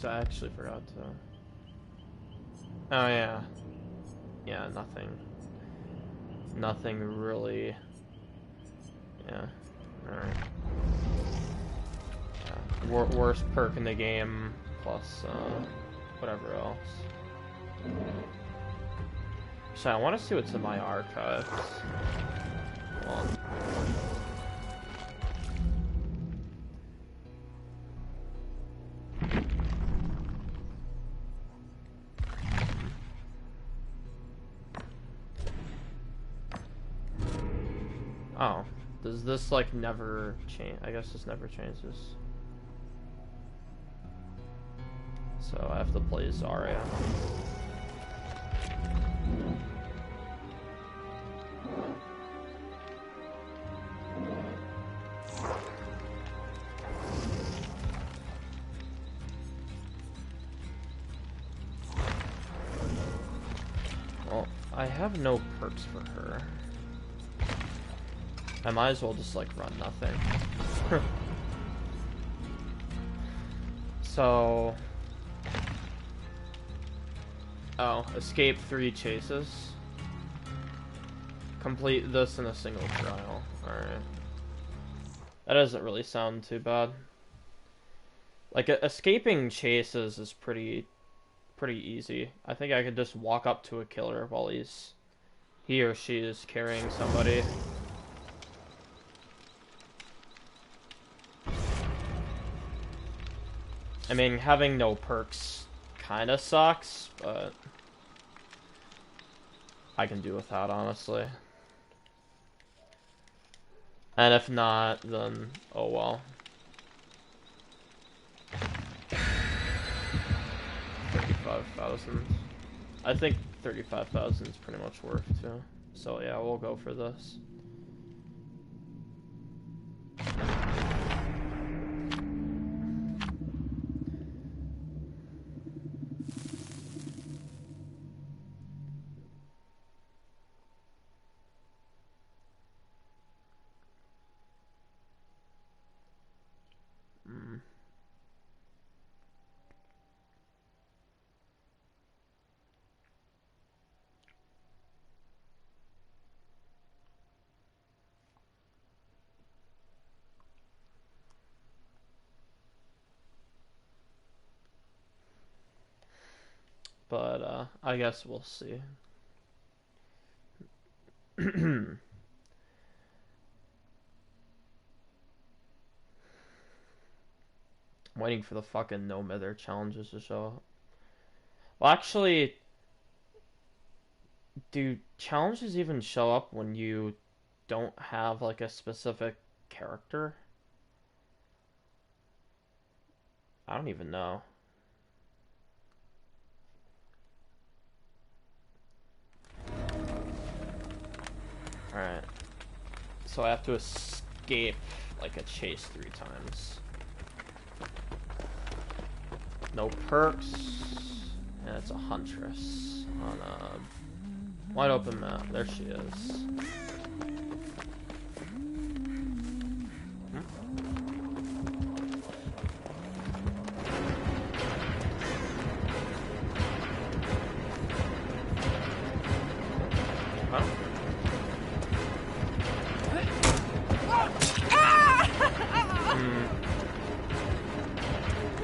So I actually forgot to. Oh yeah. Yeah, nothing. Nothing really. Yeah. Alright. Yeah. Worst perk in the game, plus whatever else. So I want to see what's in my archives. Hold on. Oh, does this like never change? I guess this never changes. So I have to play Zarya. Well, I have no perks for her. I might as well just like run nothing. So, oh, escape 3 chases. Complete this in a single trial. Alright. That doesn't really sound too bad. Like, escaping chases is pretty easy. I think I could just walk up to a killer while he or she is carrying somebody. I mean, having no perks kinda sucks, but I can do without, honestly. And if not, then oh well. 35,000. I think 35,000 is pretty much worth too. So yeah, we'll go for this. But I guess we'll see. Waiting for the fucking no mither challenges to show up. Well, actually, do challenges even show up when you don't have like a specific character? I don't even know. Alright. So I have to escape like a chase 3 times. No perks. And it's a huntress on a wide open map. There she is.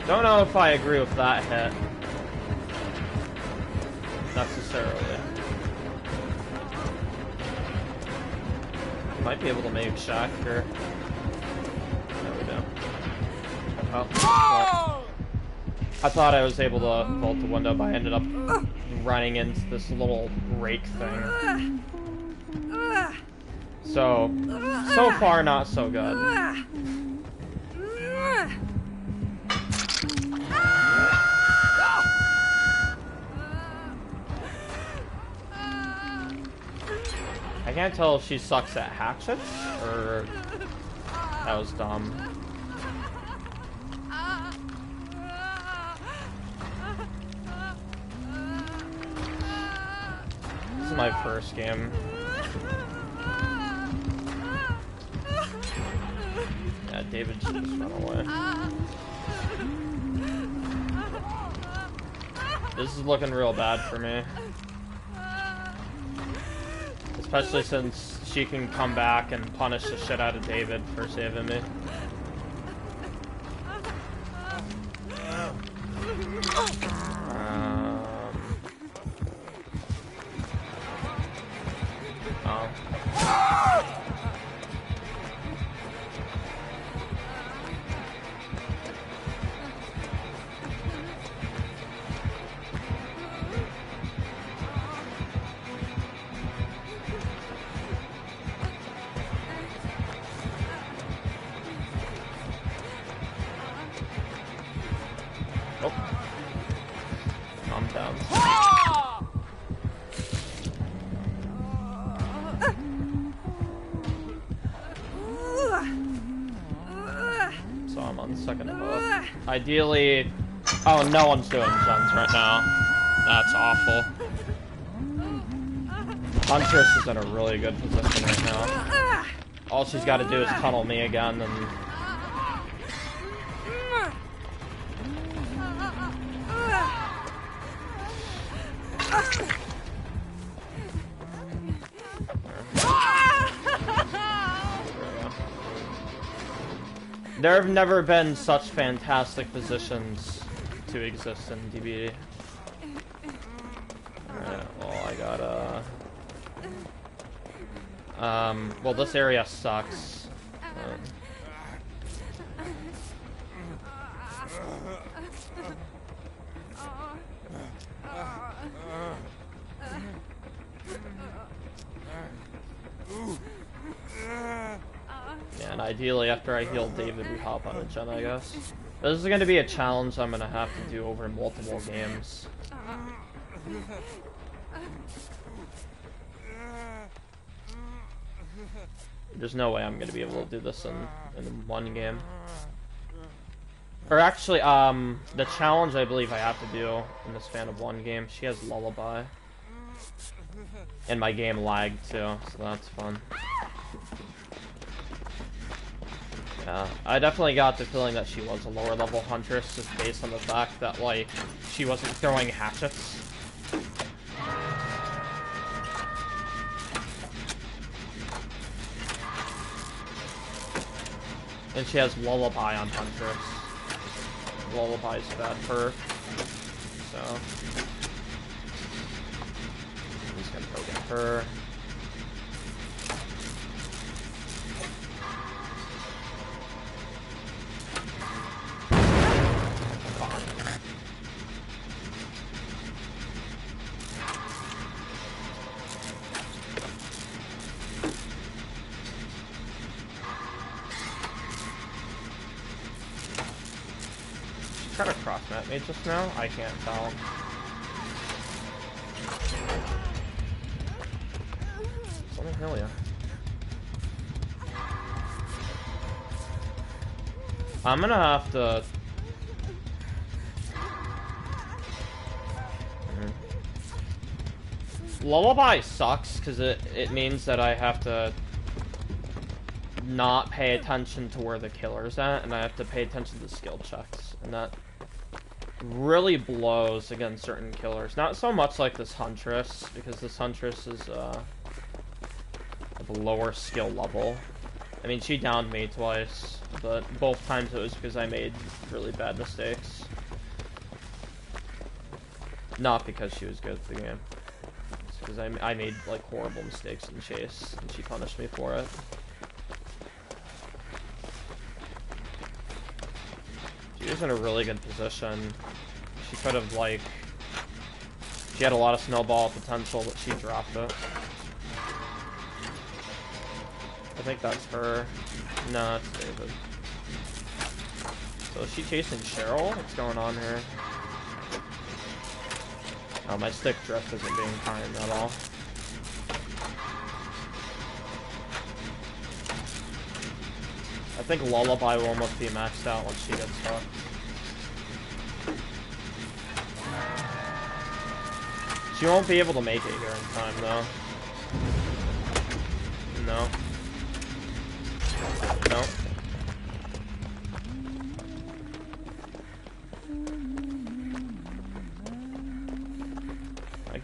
Don't know if I agree with that hit. Necessarily. Might be able to make Shack here. There we go. Oh, well. I thought I was able to vault the window, but I ended up running into this little rake thing. So far not so good. I can't tell if she sucks at hatchets, or that was dumb. This is my first game. Yeah, David should just run away. This is looking real bad for me. Especially since she can come back and punish the shit out of David for saving me. Oh. Calm down. So I'm on the second hook. Ideally... Oh, no one's doing gens right now. That's awful. Huntress is in a really good position right now. All she's got to do is tunnel me again and... There have never been such fantastic positions to exist in DBD. Alright, well I gotta... well this area sucks. Yeah, and ideally after I heal David we hop on a gen, I guess. This is gonna be a challenge I'm gonna have to do over multiple games. There's no way I'm gonna be able to do this in one game. Or actually, the challenge I believe I have to do in the span of one game, she has Lullaby. And my game lagged too, so that's fun. Yeah, I definitely got the feeling that she was a lower level Huntress just based on the fact that, like, she wasn't throwing hatchets. And she has Lullaby on Huntress. Lullaby's bad for her. So... I'm just gonna go get her. Try to cross-mat me just now? I can't tell. Let me heal you. I'm gonna have to... Lullaby sucks, because it means that I have to not pay attention to where the killer's at, and I have to pay attention to skill checks, and that really blows against certain killers. Not so much like this Huntress, because this Huntress is of a lower skill level. I mean, she downed me twice, but both times it was because I made really bad mistakes. Not because she was good at the game. It's because I made, like, horrible mistakes in Chase, and she punished me for it. She was in a really good position. She could have, like... She had a lot of snowball potential, but she dropped it. I think that's her. No, it's David. So is she chasing Cheryl? What's going on here? Oh, my stick drift isn't being kind at all. I think Lullaby will almost be maxed out once she gets hooked. She won't be able to make it here in time, though. No. No.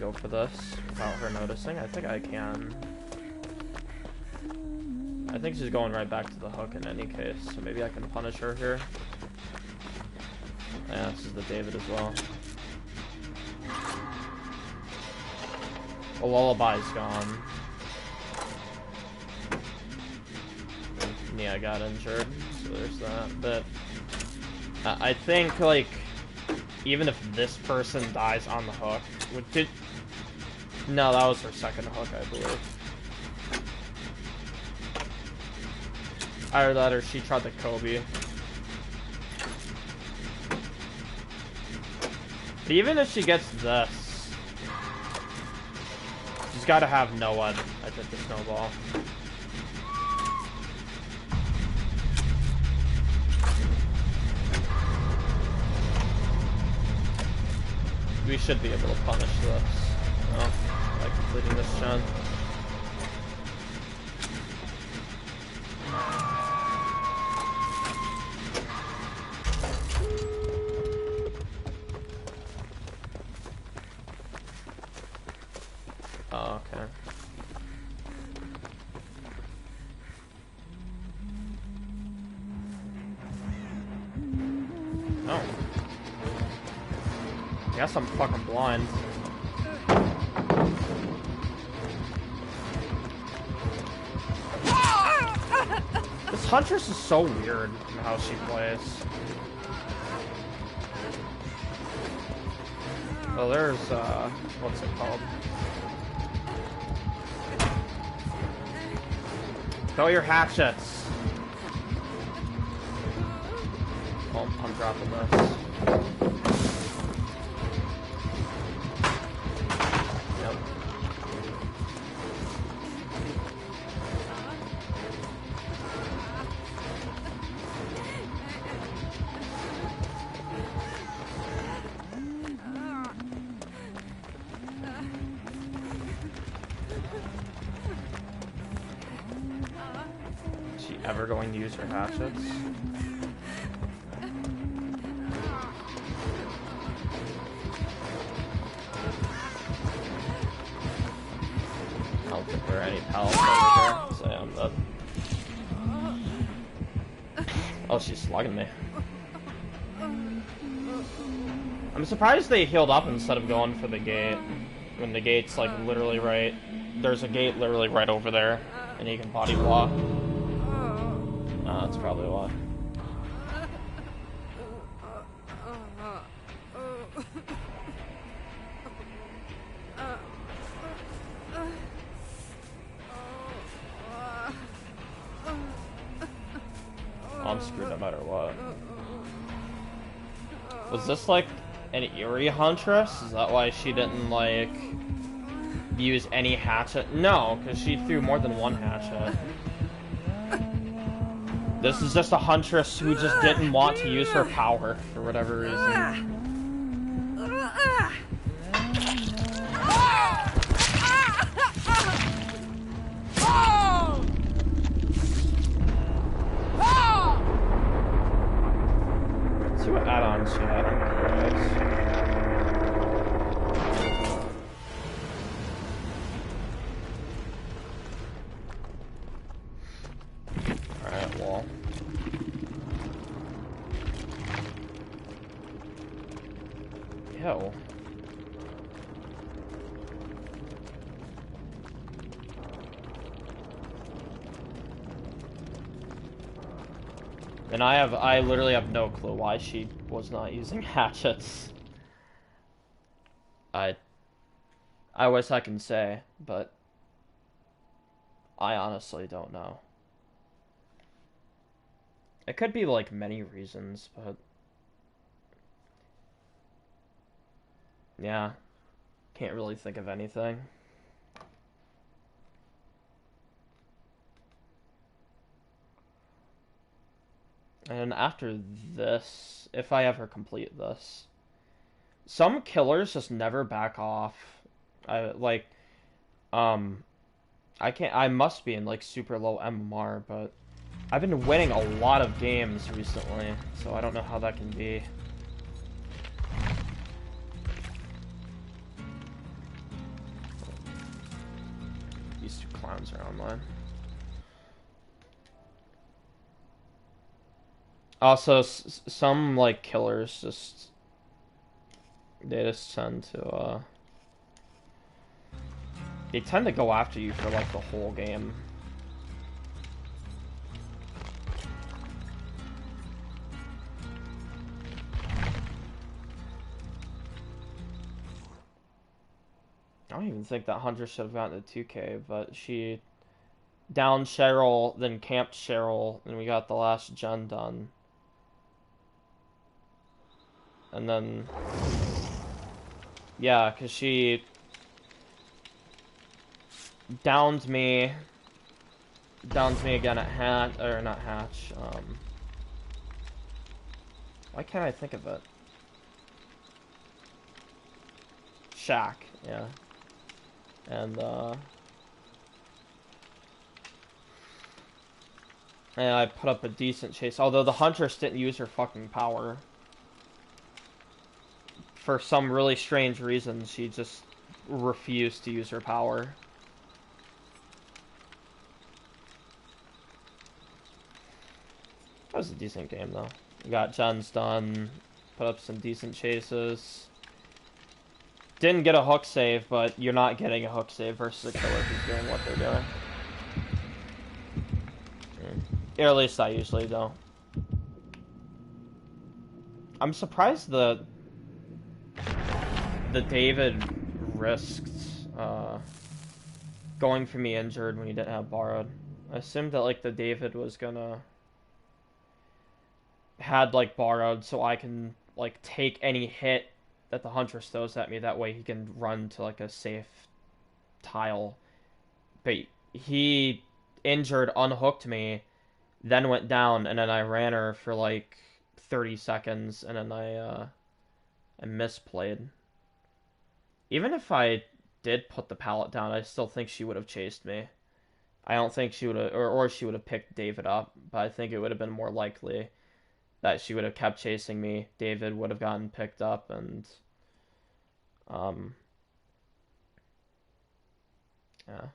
go for this without her noticing? I think I can. I think she's going right back to the hook in any case, so maybe I can punish her here. Yeah, this is the David as well. The lullaby's gone. Nia got injured, so there's that. But I think, like, even if this person dies on the hook, no, that was her second hook, I believe. Either that or she tried the Kobe. But even if she gets this, she's got to have no one. I did the snowball. We should be able to punish this by completing this gen. Oh, okay. Oh. I guess I'm fucking blind. This Huntress is so weird in how she plays. Oh, there's, what's it called? Throw your hatchets. Oh, I'm dropping this. Yep. Is she ever going to use her hatchets? I don't think there are any pallets over here, so yeah, I'm dead. Oh, she's slugging me. I'm surprised they healed up instead of going for the gate. When the gate's like literally right... There's a gate literally right over there, and you can body block. That's probably why. I'm screwed no matter what. Was this like an Eerie Huntress? Is that why she didn't like use any hatchet? No, because she threw more than one hatchet. This is just a Huntress who just didn't want to use her power for whatever reason. Let's see what add-ons she had. I'm curious. Alright, well. Yo. And I literally have no clue why she was not using hatchets. I wish I can say, but I honestly don't know. It could be like many reasons, but yeah, can't really think of anything. And after this, if I ever complete this, some killers just never back off. I must be in like super low MMR, but I've been winning a lot of games recently, so I don't know how that can be. these two clowns are online. Also, some like killers they just tend to they tend to go after you for like the whole game. I don't even think that Hunter should have gotten a 2K, but she downed Cheryl, then camped Cheryl, and we got the last gen done. And then, yeah, because she downed me again at Hatch, or not Hatch, why can't I think of it? Shack, yeah. And I put up a decent chase, although the Huntress didn't use her fucking power. For some really strange reason, she just refused to use her power. That was a decent game, though. We got gens done, put up some decent chases. Didn't get a hook save, but you're not getting a hook save versus a killer who's doing what they're doing. Or at least I usually don't. I'm surprised the David risked going for me injured when he didn't have borrowed. I assumed that like the David was gonna had like borrowed so I can like take any hit that the Huntress throws at me, that way he can run to like a safe tile. But he injured, unhooked me, then went down, and then I ran her for like 30 seconds, and then I misplayed. Even if I did put the pallet down, I still think she would have chased me. I don't think she would have, or she would have picked David up, but I think it would have been more likely that she would have kept chasing me. David would have gotten picked up, and yeah.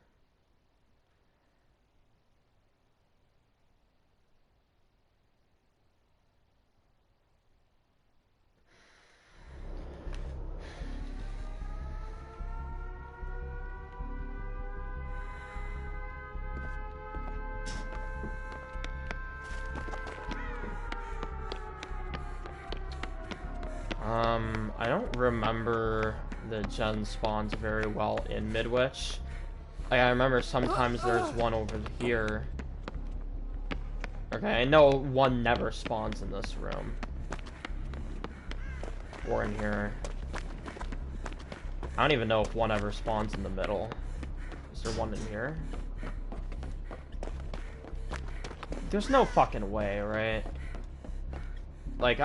I don't remember the gen spawns very well in Midwich. I remember sometimes there's one over here. Okay, I know one never spawns in this room. Or in here. I don't even know if one ever spawns in the middle. Is there one in here? There's no fucking way, right? Like,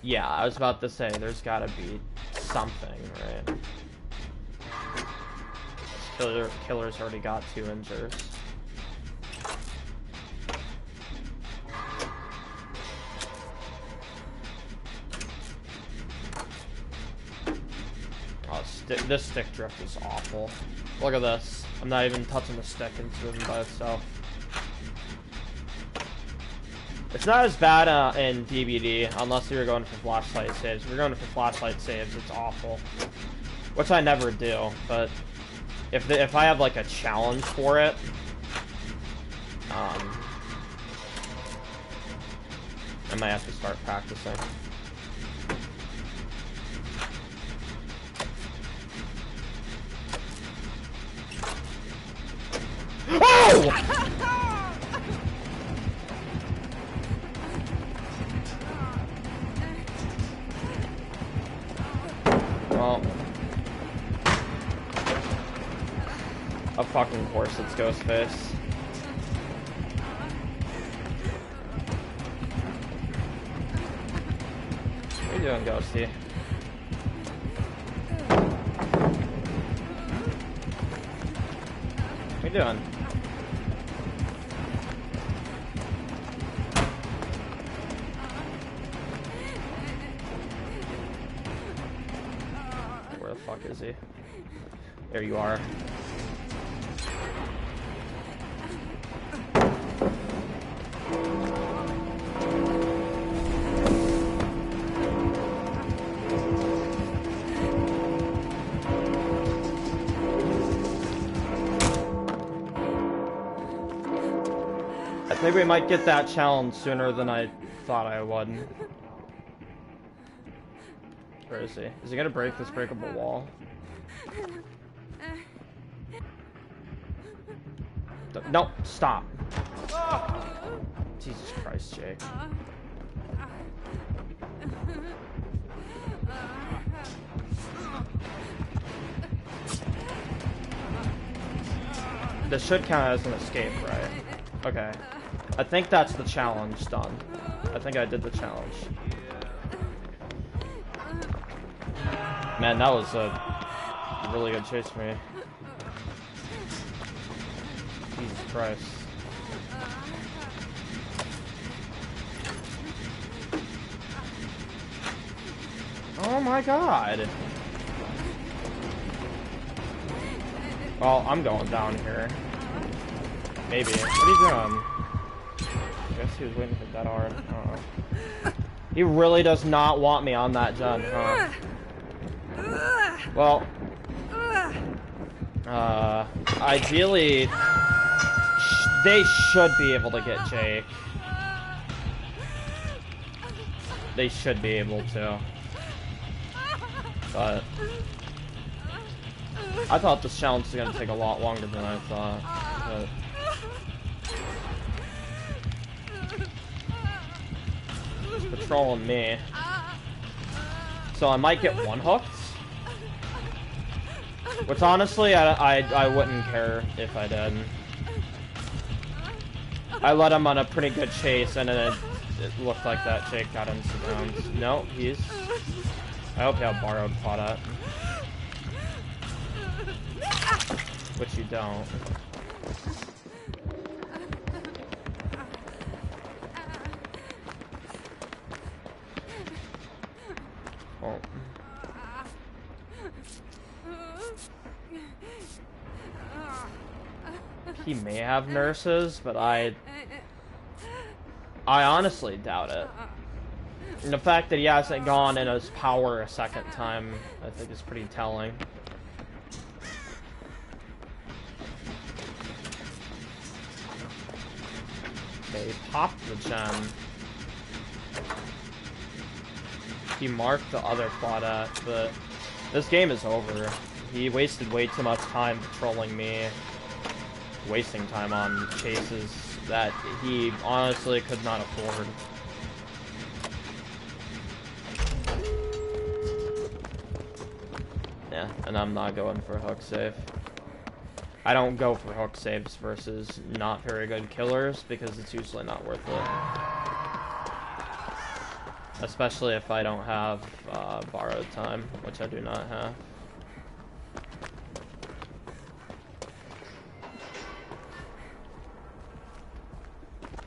yeah, I was about to say, there's gotta be something, right? This killer's already got 2 injures. Oh, this stick drift is awful. Look at this. I'm not even touching the stick and it's moving by itself. It's not as bad in DBD, unless you're going for flashlight saves. If you're going for flashlight saves, it's awful. Which I never do, but if I have like a challenge for it, I might have to start practicing. Oh! Well, of fucking course it's Ghostface. What are you doing, Ghosty? What are you doing? Where the fuck is he? There you are. I think we might get that challenge sooner than I thought I would. Where is he? Is he gonna break this breakable wall? No, stop. Jesus Christ, Jake. This should count as an escape, right? Okay. I think that's the challenge done. I think I did the challenge. Man, that was a really good chase for me. Jesus Christ. Oh my god. Well, I'm going down here. Maybe. What are you doing? I guess he was waiting for that hard. I don't know. He really does not want me on that jump, huh? Well, ideally, they should be able to get Jake. They should be able to. But I thought this challenge was going to take a lot longer than I thought. But he's patrolling me. So I might get one hooked. Which honestly, I wouldn't care if I did. I led him on a pretty good chase, and then it looked like that Jake got into rounds. No, he's... I hope you have borrowed plot at. Which you don't. Oh. He may have nurses, but I honestly doubt it. And the fact that he hasn't gone in his power a second time, I think is pretty telling. Okay, he popped the gem. He marked the other plot at, but this game is over. He wasted way too much time patrolling me, wasting time on chases that he honestly could not afford. Yeah, and I'm not going for hook save. I don't go for hook saves versus not very good killers because it's usually not worth it. Especially if I don't have borrowed time, which I do not have.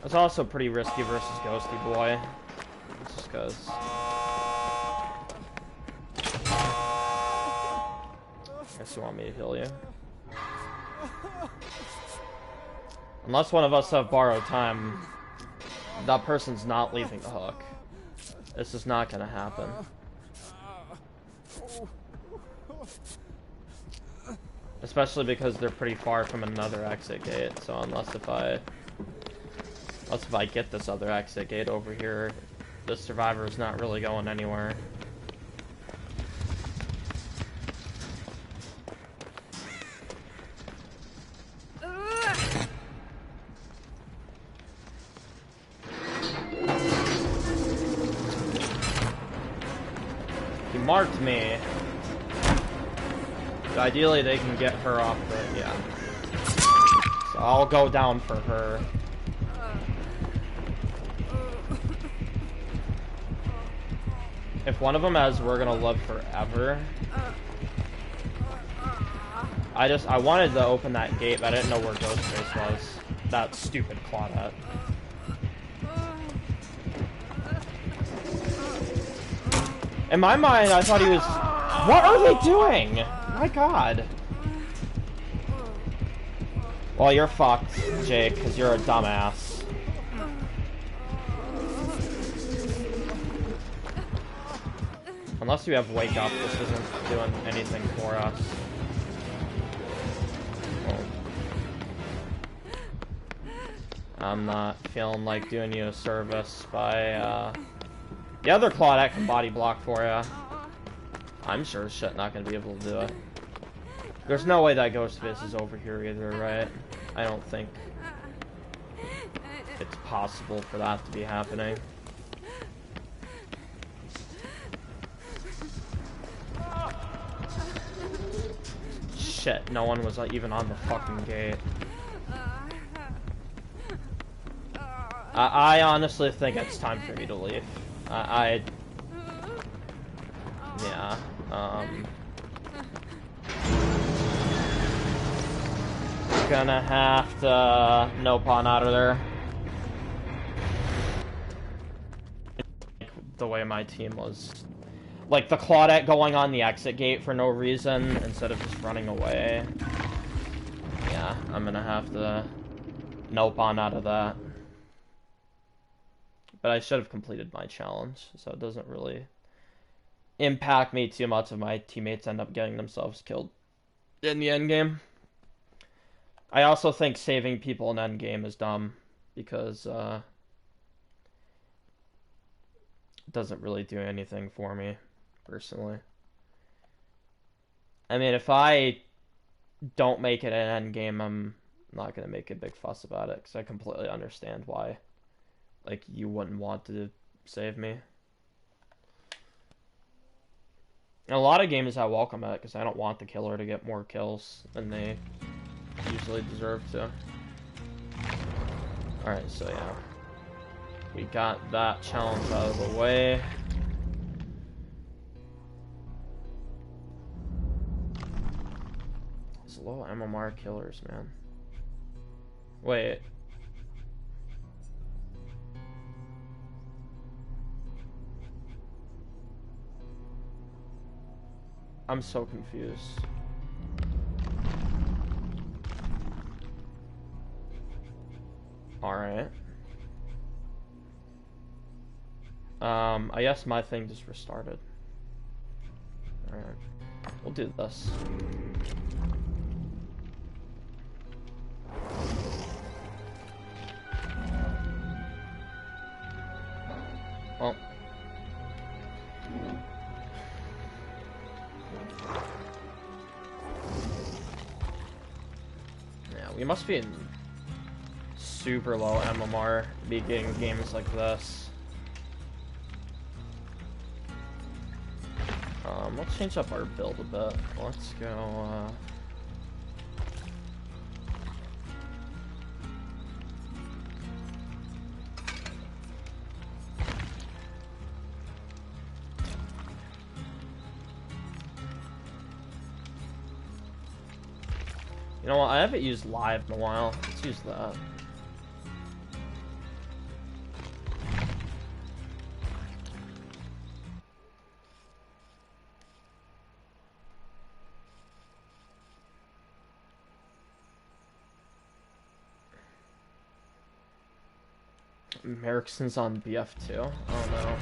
It's also pretty risky versus Ghosty Boy. Just because. Guess you want me to heal you. Unless one of us have borrowed time, that person's not leaving the hook. This is not gonna happen. Especially because they're pretty far from another exit gate, so unless if I get this other exit gate over here, the survivor is not really going anywhere. He marked me. But ideally they can get her off the, yeah. So I'll go down for her. If one of them has "We're gonna live forever," I wanted to open that gate, but I didn't know where Ghostface was. That stupid Claudette. In my mind, I thought he was... What are they doing? My god. Well, you're fucked, Jake, because you're a dumbass. Unless you have wake up, this isn't doing anything for us. Oh. I'm not feeling like doing you a service by, the other Claudette can body block for you. I'm sure as shit not gonna be able to do it. There's no way that Ghost Fist is over here either, right? I don't think it's possible for that to be happening. Shit, no one was even on the fucking gate. I honestly think it's time for me to leave. Yeah, gonna have to no pawn out of there. The way my team was. Like, the Claudette going on the exit gate for no reason, instead of just running away. Yeah, I'm gonna have to no pawn out of that. But I should have completed my challenge, so it doesn't really impact me too much if my teammates end up getting themselves killed in the endgame. I also think saving people in endgame is dumb, because it doesn't really do anything for me, personally. I mean, if I don't make it an endgame, I'm not going to make a big fuss about it, because I completely understand why, like, you wouldn't want to save me. In a lot of games I welcome it, because I don't want the killer to get more kills than they usually deserve to. Alright, so yeah. We got that challenge out of the way. These low MMR killers, man. Wait. I'm so confused. Alright. I guess my thing just restarted. Alright. We'll do this. Well. Yeah, we must be in super low MMR to be getting games like this. Let's change up our build a bit. Let's go, you know what, I haven't used live in a while. Let's use that. Merrickson's on BF2? Oh no.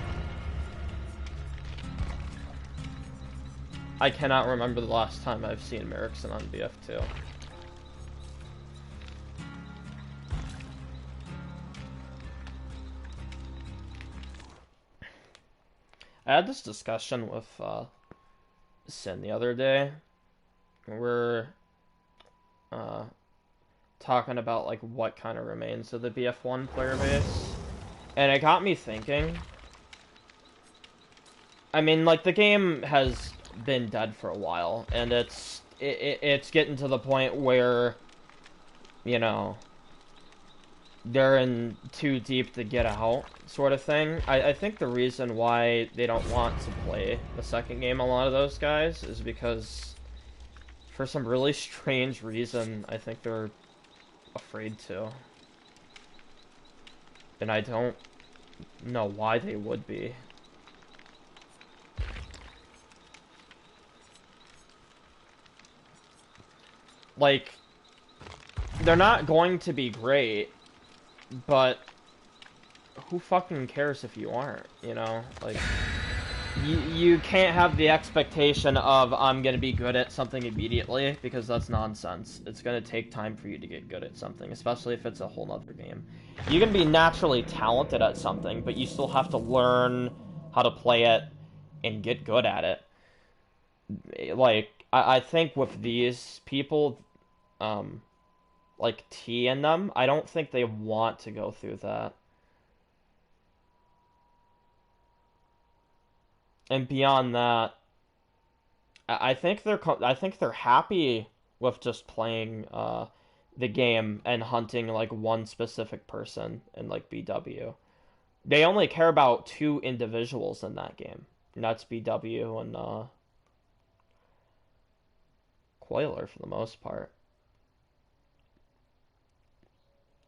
I cannot remember the last time I've seen Merrickson on BF2. I had this discussion with Sin the other day. We're talking about like what kind of remains of the BF1 player base, and it got me thinking. I mean, like, the game has been dead for a while, and it's getting to the point where, you know, they're in too deep to get out, sort of thing. I think the reason why they don't want to play the second game, a lot of those guys, is because for some really strange reason, I think they're afraid to. And I don't know why they would be. Like, they're not going to be great, but who fucking cares if you aren't, you know? Like, You can't have the expectation of I'm gonna be good at something immediately, because that's nonsense. It's gonna take time for you to get good at something, especially if it's a whole nother game. You can be naturally talented at something, but you still have to learn how to play it and get good at it. Like, I think with these people, like T and them, I don't think they want to go through that. And beyond that, I think they're happy with just playing the game and hunting like one specific person in like BW. They only care about two individuals in that game. And that's BW and Coiler for the most part.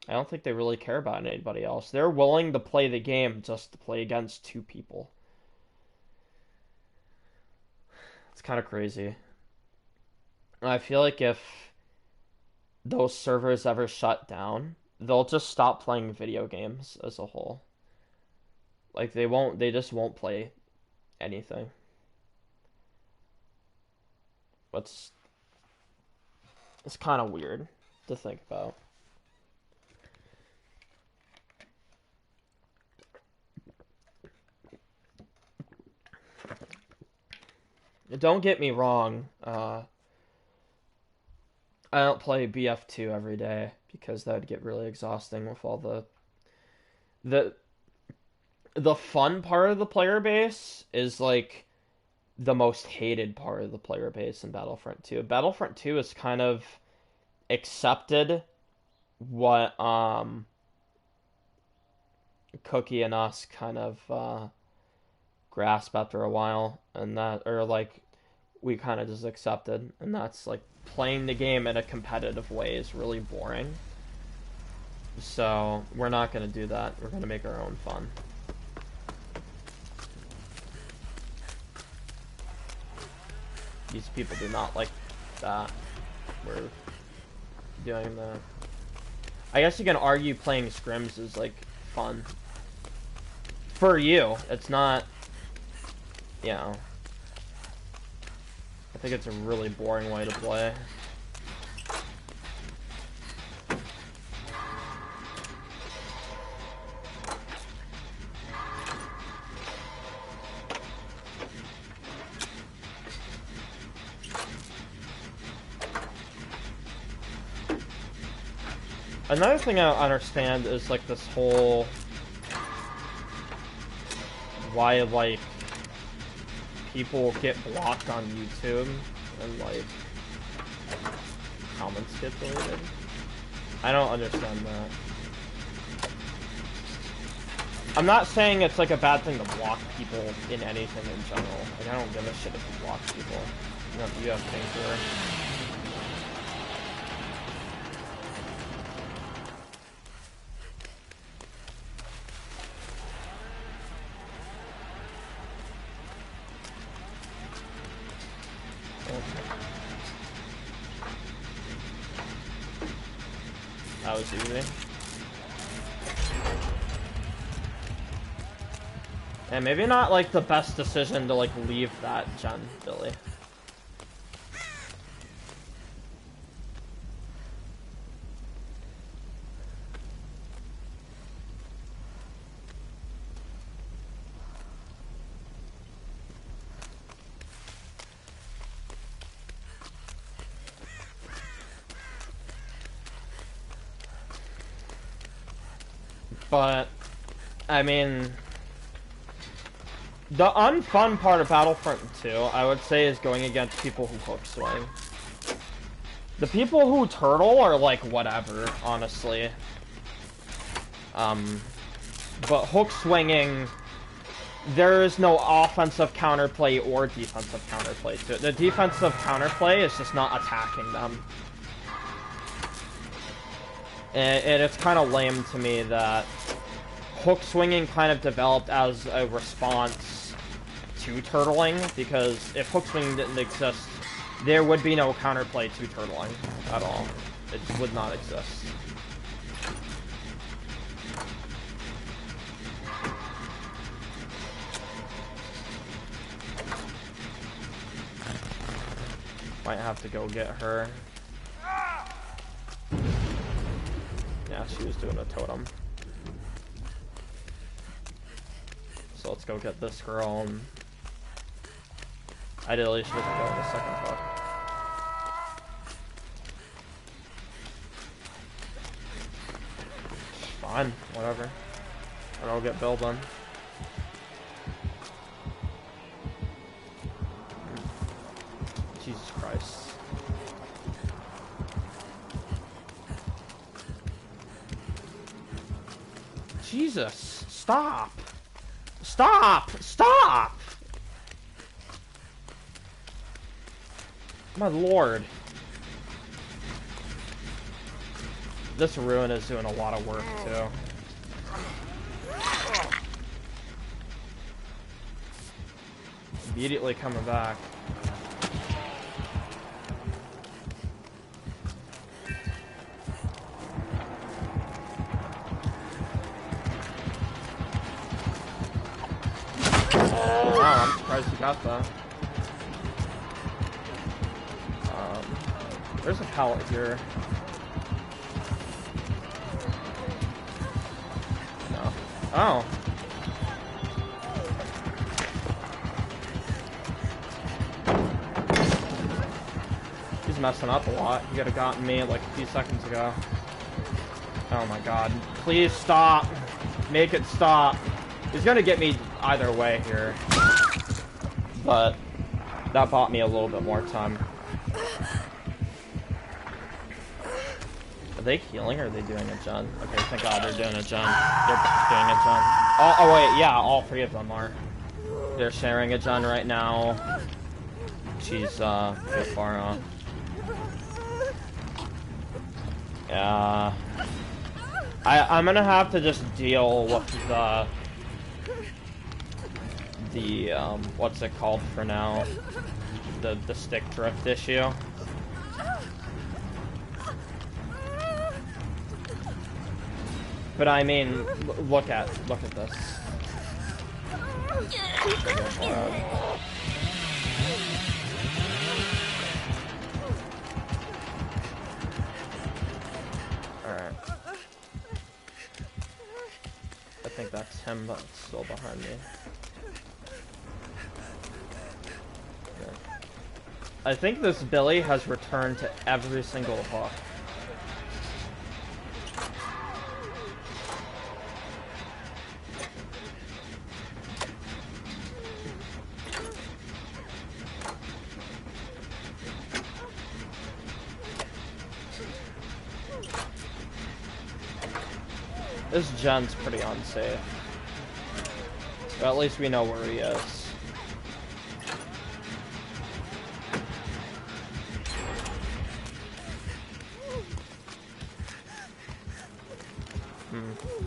I don't think they really care about anybody else. They're willing to play the game just to play against two people. It's kind of crazy. I feel like if those servers ever shut down, they'll just stop playing video games as a whole. Like they just won't play anything. It's it's kind of weird to think about. Don't get me wrong, I don't play BF2 every day because that would get really exhausting with all the the fun part of the player base is like the most hated part of the player base in Battlefront 2. Battlefront 2 is kind of accepted what Cookie and us kind of grasp after a while, and that, or like we kind of just accepted, and that's like playing the game in a competitive way is really boring. So we're not going to do that. We're going to make our own fun. These people do not like that. We're doing that. I guess you can argue playing scrims is like fun. For you, it's not, you know. I think it's a really boring way to play. Another thing I don't understand is like this whole why like people get blocked on YouTube and like comments get deleted. I don't understand that. I'm not saying it's like a bad thing to block people in anything in general. Like I don't give a shit if you block people. You know, you have things where that was easy. And maybe not like the best decision to like leave that gen, Billy. But, I mean, the unfun part of Battlefront 2, I would say, is going against people who hook swing. The people who turtle are like, whatever, honestly. But hook swinging, there is no offensive counterplay or defensive counterplay to it. The defensive counterplay is just not attacking them. And it's kind of lame to me that hook swinging kind of developed as a response to turtling, because if hook swinging didn't exist, there would be no counterplay to turtling at all. It just would not exist. Might have to go get her. Yeah, she was doing a totem. So let's go get this girl. And ideally, she doesn't go in the second hook. Fine, whatever. And I'll get Bill done. Jesus Christ. Jesus, stop! Stop! Stop! My lord. This ruin is doing a lot of work, too. Immediately coming back. Wow, I'm surprised you got that. There's a pallet here. No. Oh. He's messing up a lot. He could have gotten me like a few seconds ago. Oh my god. Please stop. Make it stop. He's gonna get me either way here. But that bought me a little bit more time. Are they healing or are they doing a gen? Okay, thank god they're doing a gen. They're doing a gen. Oh wait, yeah, all three of them are. They're sharing a gen right now. She's a bit far off. Yeah. I'm gonna have to just deal with the what's it called for now? The stick drift issue. But I mean, look at this. Alright. I think that's him, but it's still behind me. Yeah. I think this Billy has returned to every single hook. This gen's pretty unsafe. But at least we know where he is.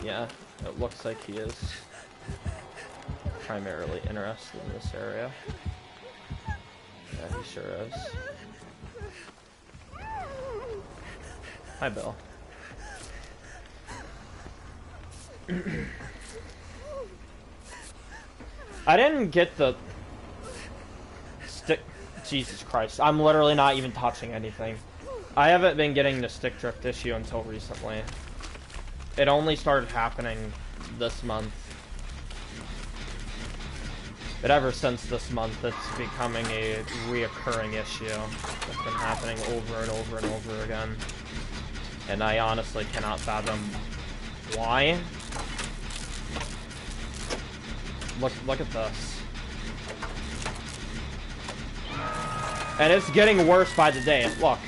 Yeah, it looks like he is primarily interested in this area. Yeah, he sure is. Hi, Bill. I didn't get the stick. Jesus Christ, I'm literally not even touching anything. I haven't been getting the stick drift issue until recently. It only started happening this month. But ever since this month, it's becoming a reoccurring issue. It's been happening over and over and over again. And I honestly cannot fathom why. Look at this. And it's getting worse by the day. Look.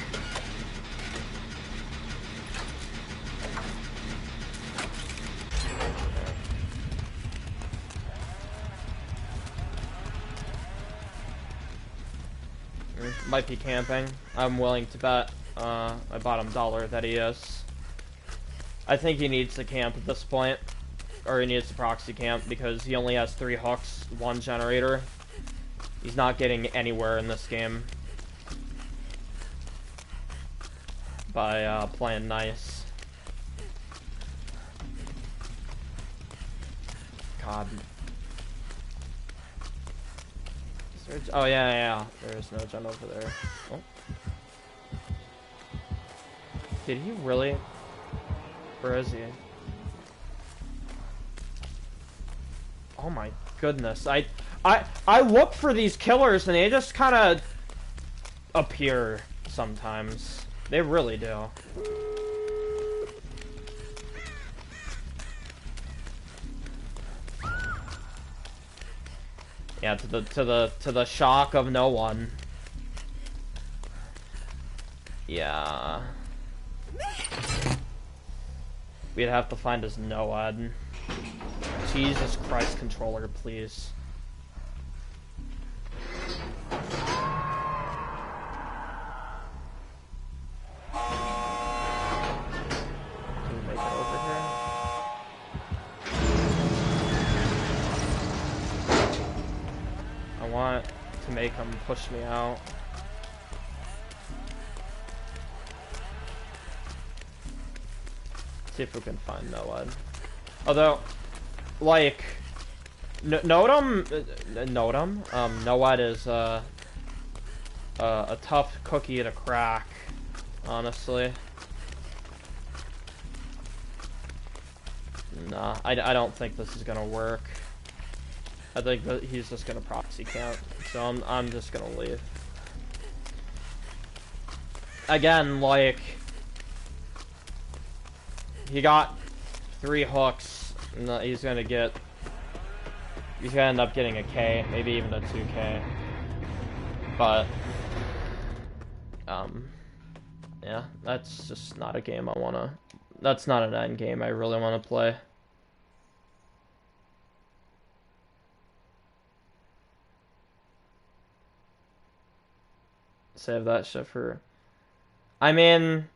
Might be camping. I'm willing to bet. I bought him $1 that he is. I think he needs to camp at this point. Or he needs to proxy camp because he only has 3 hooks, 1 generator. He's not getting anywhere in this game by playing nice. God. Oh, yeah. There is no gen over there. Oh. Did he really? Where is he? Oh my goodness. I look for these killers and they just kind of appear sometimes. They really do. Yeah, to the shock of no one. Yeah. We'd have to find his NOAD. Jesus Christ, controller, please. Can we make it over here? I want to make him push me out. See if we can find NOAD. Although, like, NOAD is a tough cookie to crack, honestly. Nah, I don't think this is gonna work. I think that he's just gonna proxy count, so I'm just gonna leave. Again, like, he got 3 hooks, and he's gonna end up getting a K, maybe even a 2K. But, yeah, that's just not a game I wanna, that's not an end game I really wanna play. Save that shit for, I mean,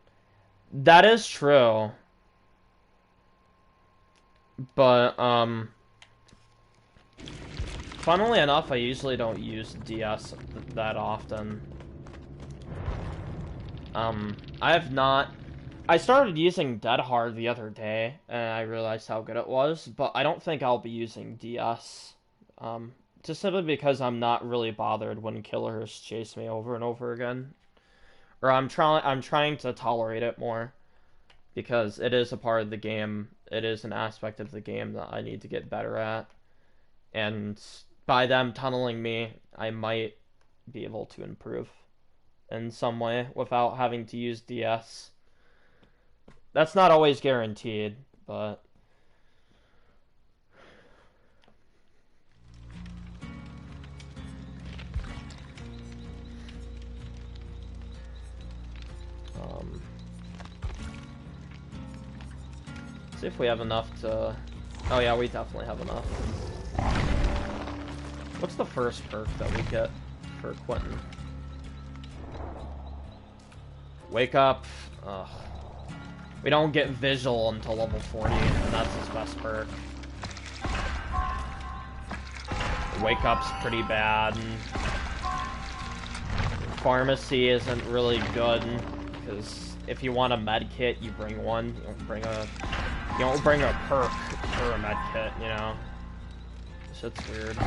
that is true. But, funnily enough, I usually don't use DS that often. I started using Dead Hard the other day, and I realized how good it was, but I don't think I'll be using DS. Just simply because I'm not really bothered when killers chase me over and over again. Or I'm trying to tolerate it more. Because it is a part of the game, it is an aspect of the game that I need to get better at. And by them tunneling me, I might be able to improve in some way without having to use DS. That's not always guaranteed, but... see if we have enough to... Oh yeah, we definitely have enough. What's the first perk that we get for Quentin? Wake up. Ugh. We don't get visual until level 40, and that's his best perk. Wake up's pretty bad. Pharmacy isn't really good, because if you want a med kit, you bring one. You don't bring a perk for a med kit, you know? Shit's weird.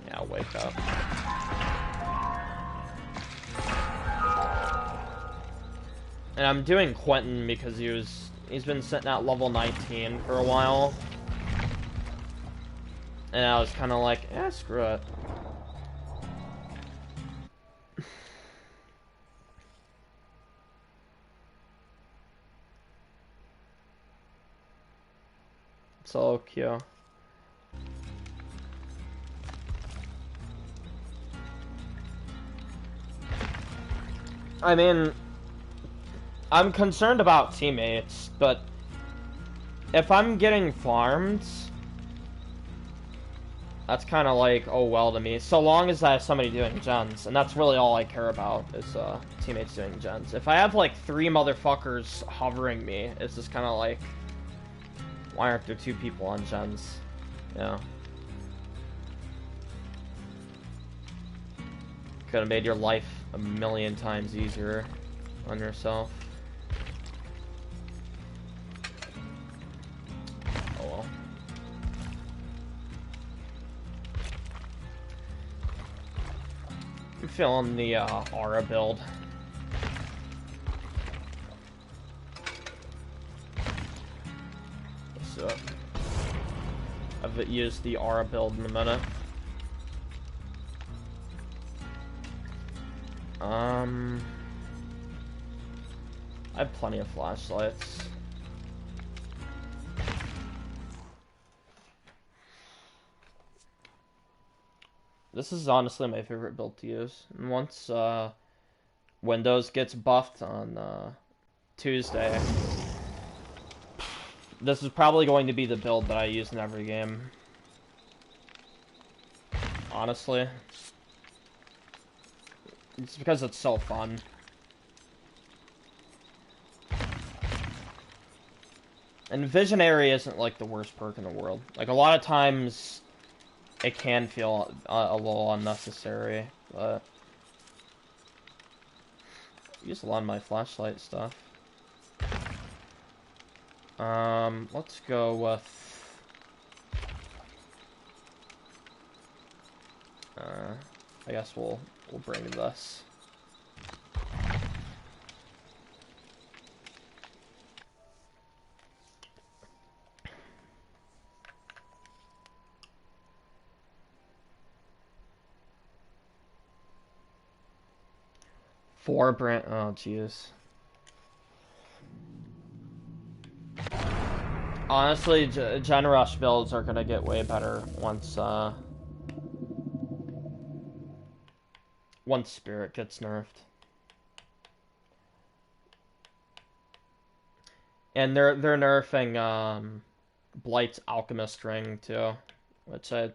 Yeah, wake up. And I'm doing Quentin because he's been sitting at level 19 for a while. And I was kind of like, screw it. So cute. I mean, I'm concerned about teammates, but if I'm getting farmed, that's kind of like, oh well to me. So long as I have somebody doing gens, and that's really all I care about, is teammates doing gens. If I have like 3 motherfuckers hovering me, it's just kind of like, why aren't there 2 people on gens? Yeah. Could have made your life a million times easier on yourself. Oh well. I'm feeling the aura build. So, I've used the aura build in a minute. I have plenty of flashlights. This is honestly my favorite build to use. And once Windows gets buffed on Tuesday, this is probably going to be the build that I use in every game. Honestly. It's because it's so fun. And Visionary isn't like the worst perk in the world. Like a lot of times it can feel a little unnecessary, but I use a lot of my flashlight stuff. Let's go with I guess we'll bring this. Four brand. Oh, jeez. Honestly, Gen Rush builds are gonna get way better once once Spirit gets nerfed. And they're nerfing Blight's Alchemist Ring too, which I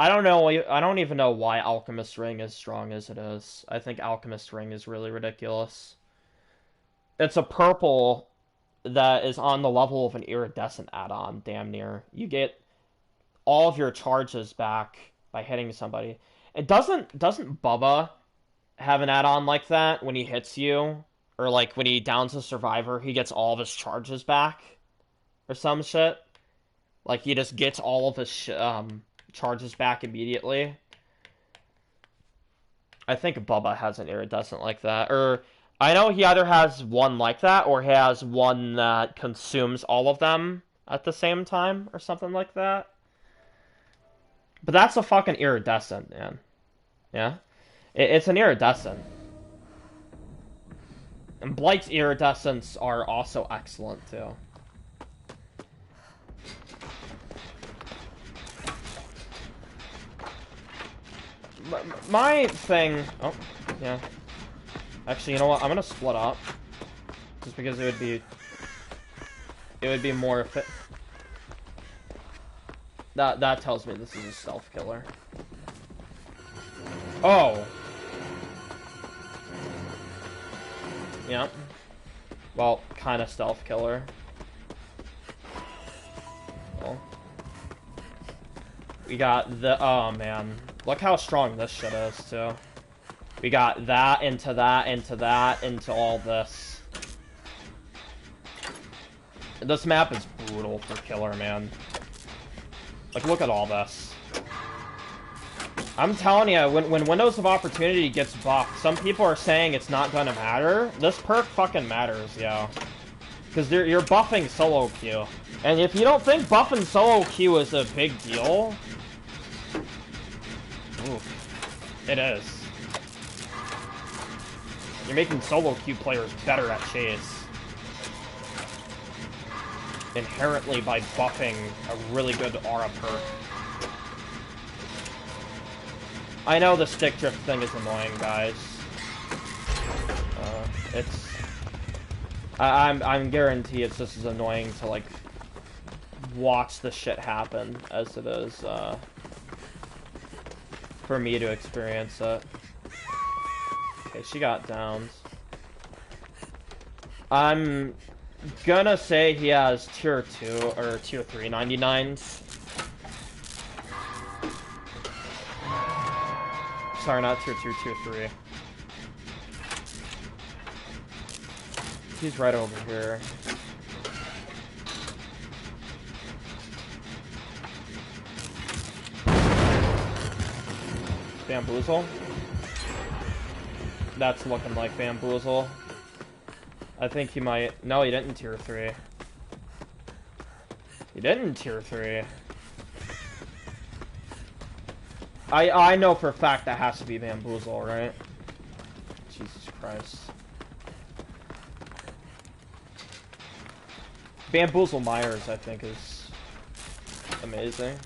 don't know. I don't even know why Alchemist Ring is strong as it is. I think Alchemist Ring is really ridiculous. It's a purple that is on the level of an iridescent add-on, damn near. You get all of your charges back by hitting somebody. It doesn't Bubba have an add-on like that when he hits you? Or like when he downs a survivor, he gets all of his charges back? Or some shit? Like he just gets all of his charges back immediately. I think Bubba has an iridescent like that. Or I know he either has one like that or he has one that consumes all of them at the same time or something like that. But that's a fucking iridescent, man. Yeah? It's an iridescent. And Blight's iridescents are also excellent too. My thing... Oh, yeah. Actually, you know what? I'm gonna split up. Just because it would be more fit. That tells me this is a stealth killer. Oh. Yep. Well, kind of stealth killer. Well. We got the... Oh, man. Look how strong this shit is, too. We got that, into all this. This map is brutal for killer, man. Like, look at all this. I'm telling you, when Windows of Opportunity gets buffed, some people are saying it's not gonna matter. This perk fucking matters, yo. Because you're buffing solo queue. And if you don't think buffing solo queue is a big deal... Oof. It is. You're making solo queue players better at chase. Inherently by buffing a really good aura perk. I know the stick drift thing is annoying, guys. I'm guarantee it's just as annoying to like watch the shit happen as it is for me to experience it. Okay, she got downs. I'm gonna say he has tier 2 or tier 3 99s. sorry, not tier 2, tier 3. He's right over here. Bamboozle? That's looking like Bamboozle. I think he might... No, he didn't tier 3. He didn't tier 3. I know for a fact that has to be Bamboozle, right? Jesus Christ. Bamboozle Myers, I think, is amazing.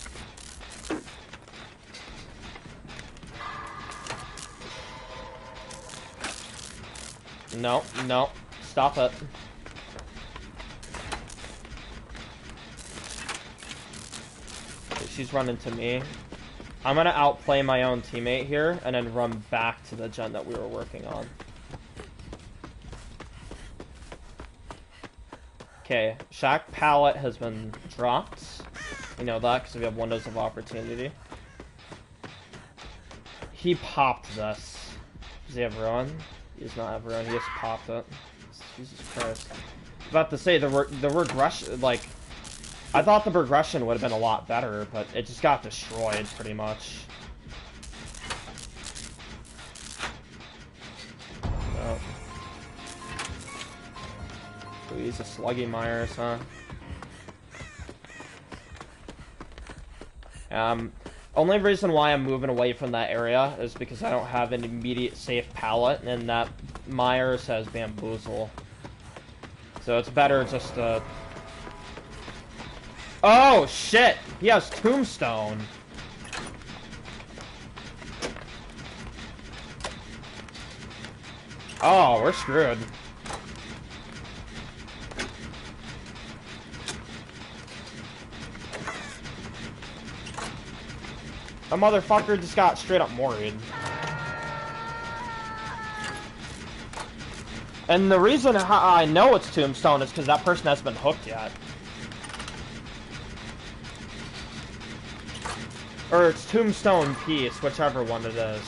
No, no. Stop it. She's running to me. I'm gonna outplay my own teammate here, and then run back to the gen that we were working on. Okay, Shack pallet has been dropped. We know that because we have windows of opportunity. He popped this. Does he have ruin? He does not have ruin. He just popped it. Jesus Christ. I was about to say, the regression, like... I thought the progression would have been a lot better, but it just got destroyed, pretty much. Oh. Ooh, he's a sluggy Myers, huh? Only reason why I'm moving away from that area is because I don't have an immediate safe pallet, and that Myers has Bamboozle. So it's better just to... Oh, shit! He has Tombstone! Oh, we're screwed. That motherfucker just got straight up moried. And the reason how I know it's Tombstone is because that person hasn't been hooked yet. Or it's Tombstone Piece, whichever one it is.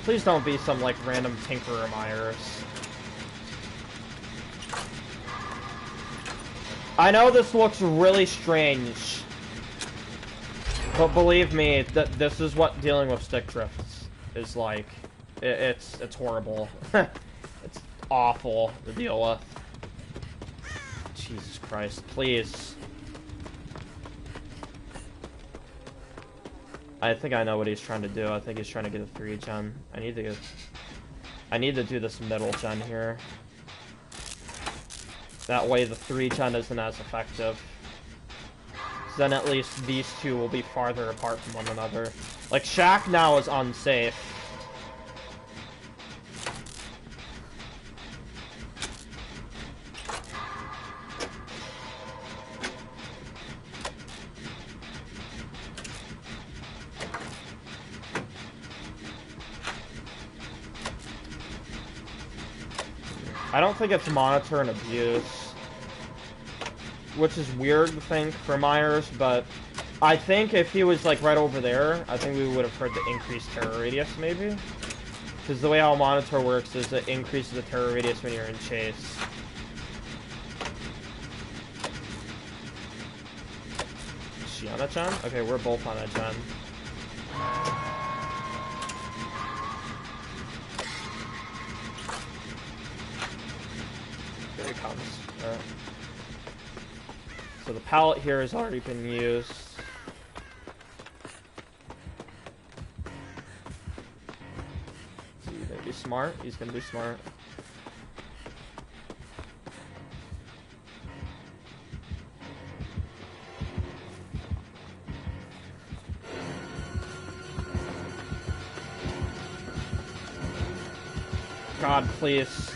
Please don't be some, like, random Tinkerer Myers. I know this looks really strange. But believe me, this is what dealing with stick drifts is like. It's horrible. It's awful to deal with. Jesus Christ, please. I think I know what he's trying to do. I think he's trying to get a 3 gen. I need to do this middle gen here. That way the 3 gen isn't as effective. So then at least these two will be farther apart from one another. Like, Shack now is unsafe. I don't think it's monitor and abuse, which is weird to think for Myers, but I think if he was like right over there, I think we would have heard the increased terror radius maybe. Because the way how monitor works is it increases the terror radius when you're in chase. Is she on a gen? Okay, we're both on a gen. Here he comes. Alright. So the pallet here has already been used. Is he gonna be smart? He's gonna be smart. God, please.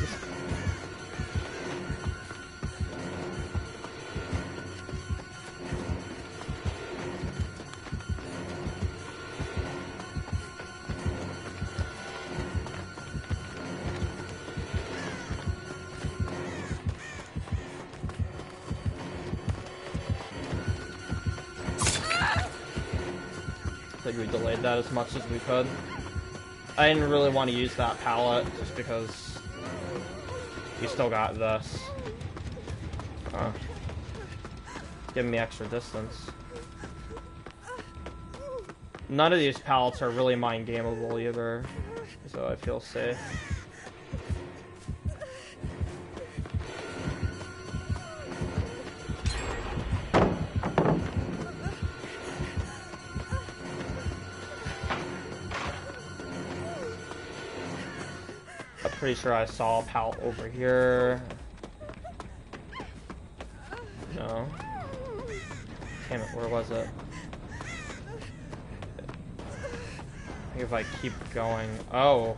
think we delayed that as much as we could. I didn't really want to use that pallet, just because we still got this. Giving me extra distance. None of these pallets are really mind gameable either, so I feel safe. I'm pretty sure I saw a pallet over here. No. Damn it, where was it? I think if I keep going... Oh.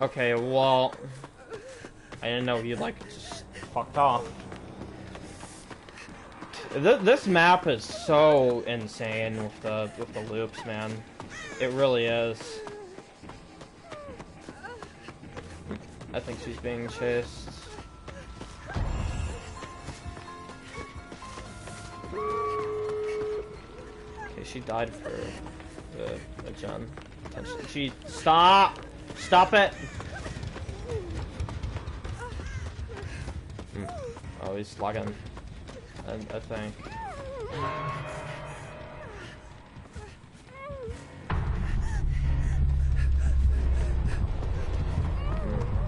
Okay, well... I didn't know he, like, just fucked off. This map is so insane with the loops, man. It really is. I think she's being chased. Okay, she died for the gen. She stop it. Oh, he's lagging. I think.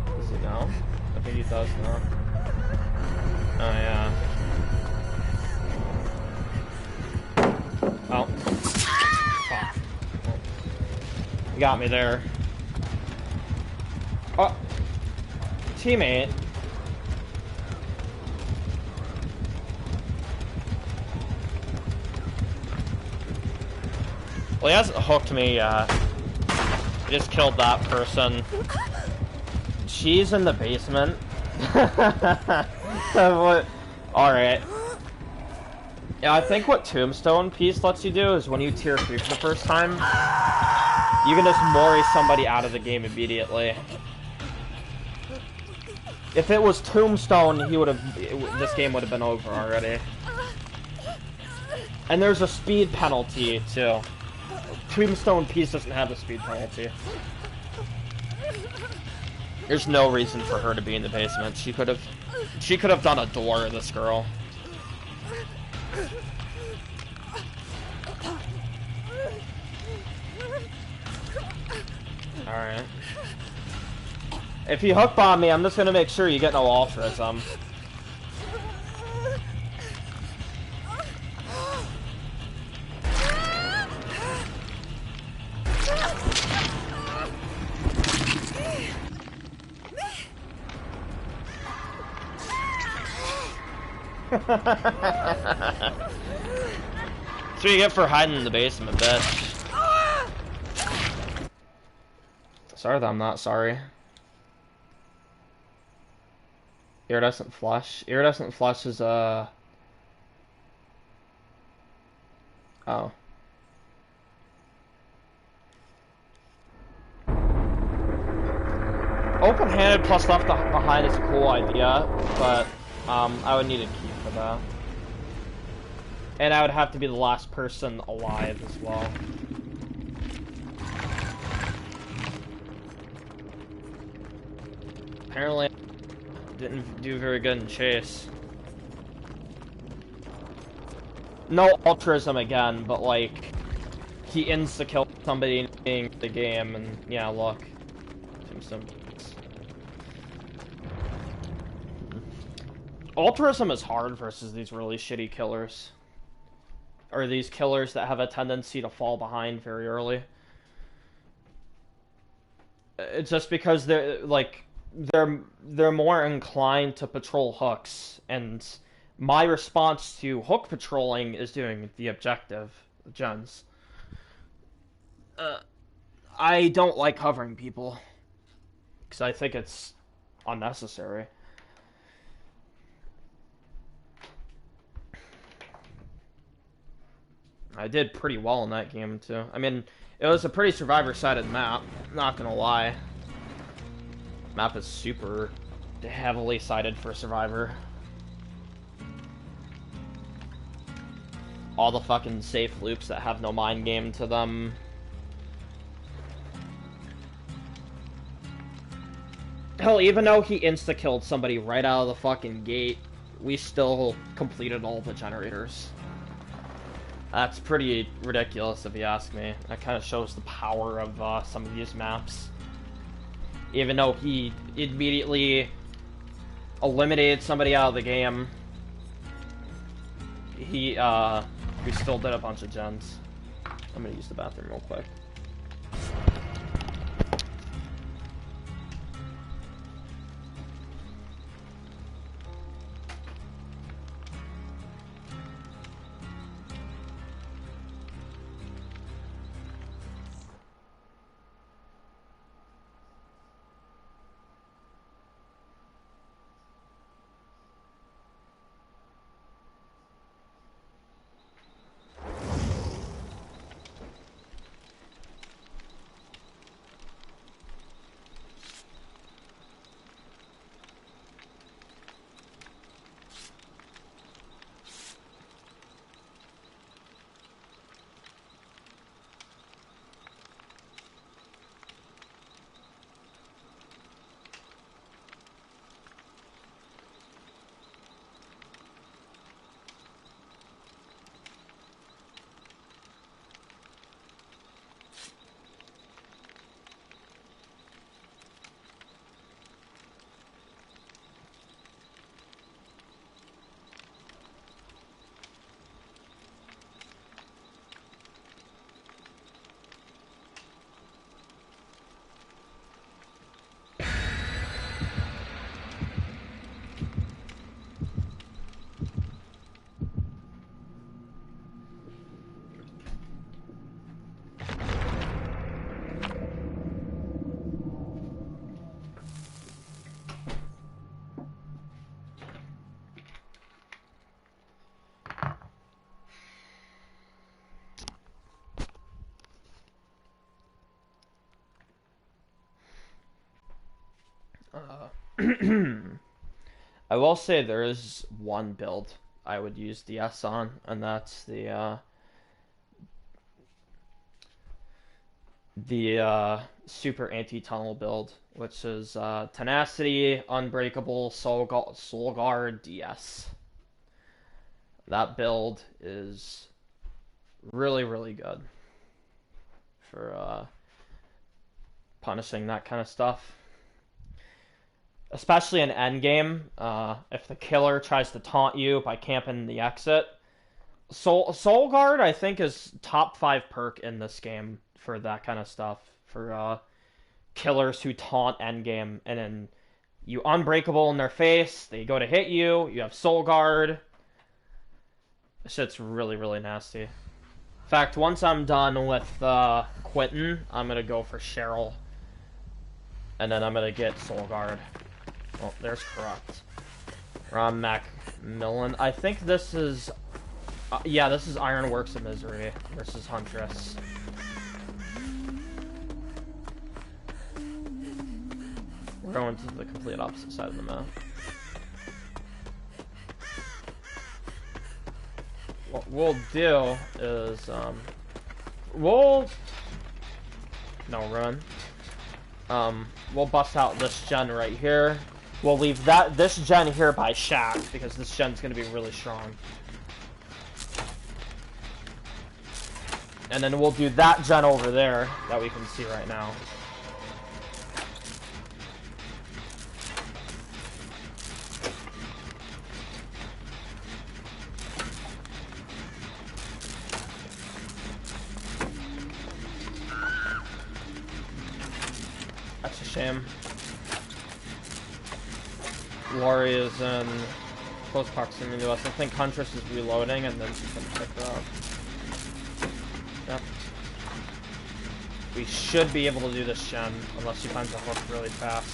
Does he know? I think he does know. Oh yeah. Oh. Fuck. You got me there. Oh. Teammate. Well, he hasn't hooked me yet. He just killed that person. She's in the basement. Alright. Yeah, I think what Tombstone Piece lets you do is when you tier 3 for the first time, you can just mori somebody out of the game immediately. If it was Tombstone, this game would have been over already. And there's a speed penalty, too. Tombstone Piece doesn't have a speed penalty. There's no reason for her to be in the basement. She could have done a door, this girl. Alright. If you hook bomb me, I'm just gonna make sure you get no altruism. That's what you get for hiding in the basement, bitch. Sorry that I'm not sorry. Iridescent flush. Iridescent flush is Oh. Open-handed plus left behind is a cool idea, but I would need a key for that. And I would have to be the last person alive as well. Apparently, I didn't do very good in chase. No altruism again, but like, he insta-killed somebody in the game, and yeah, look. Tombstone. Altruism is hard versus these really shitty killers. Or these killers that have a tendency to fall behind very early. It's just because they're more inclined to patrol hooks, and my response to hook patrolling is doing the objective, the gens. I don't like covering people, because I think it's unnecessary. I did pretty well in that game, too. I mean, it was a pretty survivor-sided map, not gonna lie. Map is super heavily sided for Survivor. all the fucking safe loops that have no mind game to them. Hell, even though he insta-killed somebody right out of the fucking gate, we still completed all the generators. That's pretty ridiculous if you ask me. That kind of shows the power of some of these maps. Even though he immediately eliminated somebody out of the game, we still did a bunch of gens. I'm gonna use the bathroom real quick. I will say there is one build I would use the S on, and that's the super anti-tunnel build, which is Tenacity, Unbreakable, Soul Guard, DS. That build is really, really good for punishing that kind of stuff. Especially in endgame, if the killer tries to taunt you by camping the exit. Soul Guard, I think, is top 5 perk in this game for that kind of stuff. For killers who taunt endgame, and then you Unbreakable in their face, they go to hit you, you have Soul Guard. This shit's really, really nasty. In fact, once I'm done with Quentin, I'm gonna go for Cheryl. And then I'm gonna get Soul Guard. Oh, there's Corrupt. Ron Macmillan. I think this is... yeah, this is Ironworks of Misery versus Huntress. We're going to the complete opposite side of the map. What we'll do is... we'll... No, run. We'll bust out this gen right here. We'll leave this gen here by Shack, because this gen's going to be really strong. And then we'll do that gen over there that we can see right now. That's a shame. Lori is in close proximity to us. I think Huntress is reloading, and then she's gonna pick her up. Yep. We should be able to do this gen, unless she finds a hook really fast.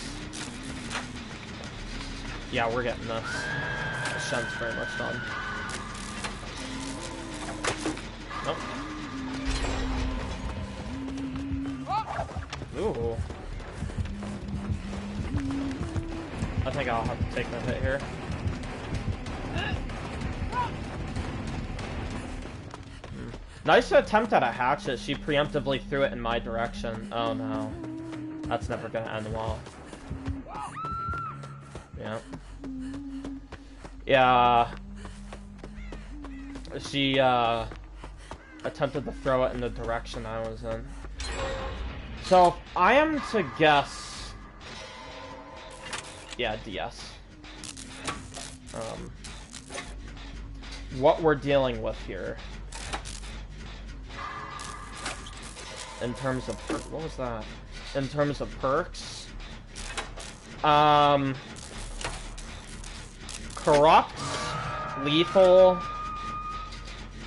Yeah, we're getting this. This gen's very much done. Nope. Ooh. I think I'll have to take that hit here. Nice attempt at a hatchet. She preemptively threw it in my direction. Oh no. That's never gonna end well. Yeah. Yeah. She, attempted to throw it in the direction I was in. So, if I am to guess... Yeah, DS. What we're dealing with here. In terms of... What was that? In terms of perks. Corrupt. Lethal.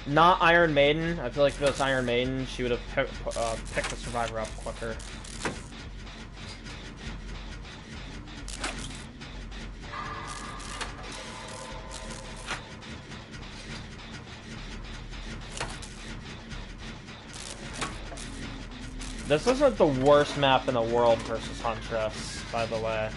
Not Iron Maiden. I feel like if it was Iron Maiden, she would have picked the Survivor up quicker. This isn't the worst map in the world versus Huntress, by the way.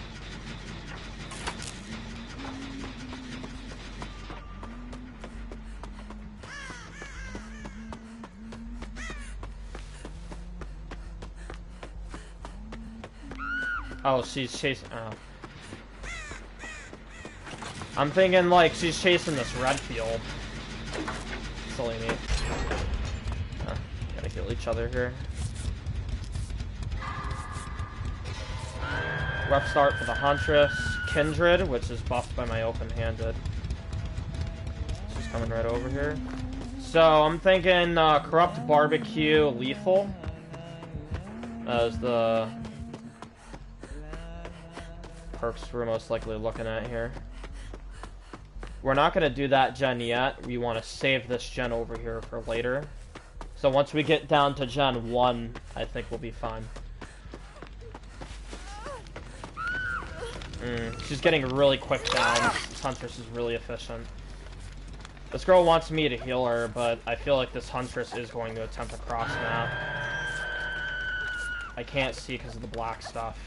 Oh, she's chasing... Oh. I'm thinking, like, she's chasing this red field. Silly me. Oh, gotta kill each other here. Rough start for the Huntress. Kindred, which is buffed by my open-handed. She's coming right over here. So, I'm thinking, Corrupt Barbecue Lethal. As the... perks we're most likely looking at here. We're not going to do that gen yet. We want to save this gen over here for later. So once we get down to gen 1, I think we'll be fine. She's getting really quick downs. This Huntress is really efficient. This girl wants me to heal her, but I feel like this Huntress is going to attempt a cross map. I can't see because of the black stuff.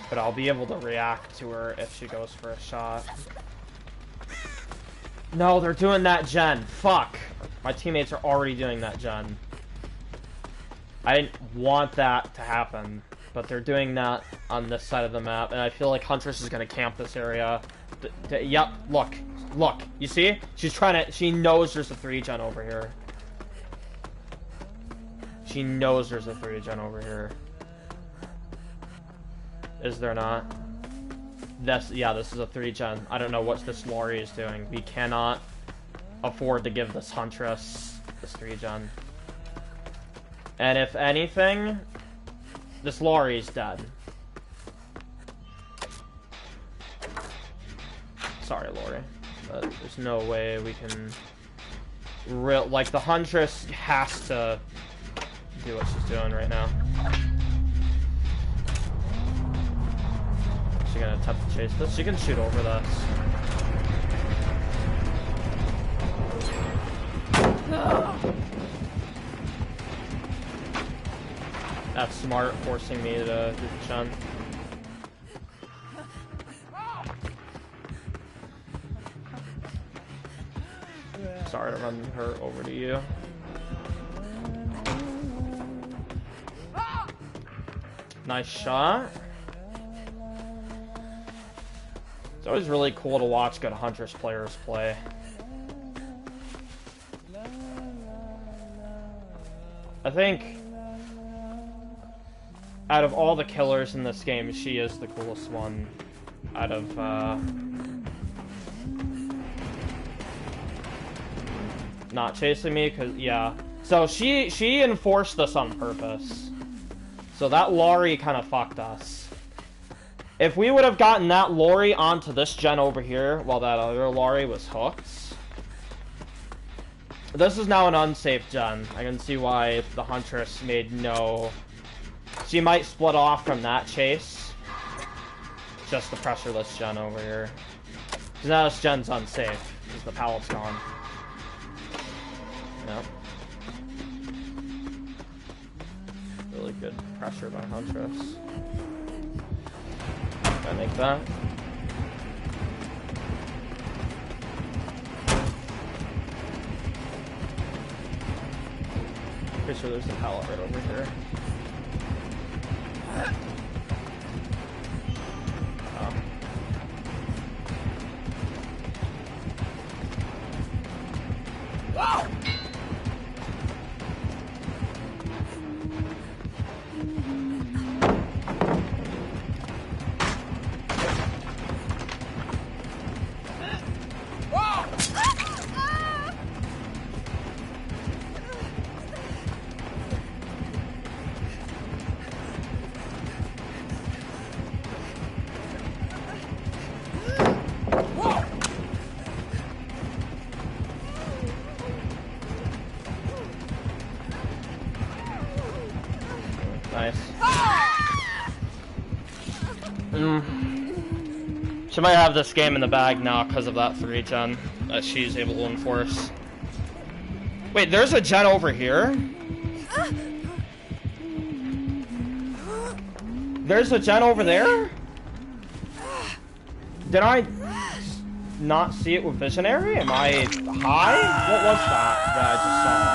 But I'll be able to react to her if she goes for a shot. No, they're doing that gen. Fuck. My teammates are already doing that gen. I didn't want that to happen, but they're doing that on this side of the map, and I feel like Huntress is going to camp this area. Yep, look. Look. You see? She's trying to... She knows there's a 3 gen over here. She knows there's a 3 gen over here. Is there not? Yeah, this is a 3 gen. I don't know what this Lori is doing. We cannot afford to give this Huntress this 3 gen. And if anything, this Lori's dead. Sorry, Lori. But there's no way we can... Like, the Huntress has to do what she's doing right now. She's gonna attempt to chase this. She can shoot over this. That's smart, forcing me to do the chun. Sorry to run her over to you. Nice shot. It's always really cool to watch good Huntress players play. I think out of all the killers in this game, she is the coolest one out of not chasing me, cause yeah. So she enforced this on purpose. So that Lori kind of fucked us. If we would have gotten that Lori onto this gen over here, while that other Lori was hooked. This is now an unsafe gen. I can see why the Huntress made no... She might split off from that chase. Just to pressure this gen over here. Because now this gen's unsafe. Because the pallet's gone. Yep. Really good pressure by Huntress. I make that. Pretty sure there's a pallet right over here. Oh. Wow! Nice. She might have this game in the bag now because of that 3-gen that she's able to enforce. Wait, there's a gen over here? There's a gen over there? Did I not see it with visionary? Am I high? What was that I just saw?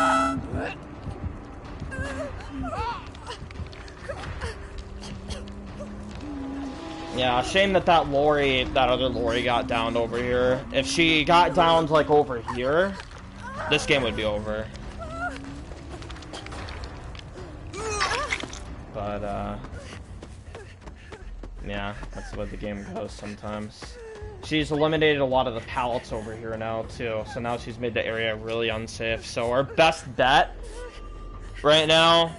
Yeah, shame that that other lorry got downed over here. If she got downed, like, over here, this game would be over. But, yeah, that's the way the game goes sometimes. She's eliminated a lot of the pallets over here now, too. So now she's made the area really unsafe. So our best bet right now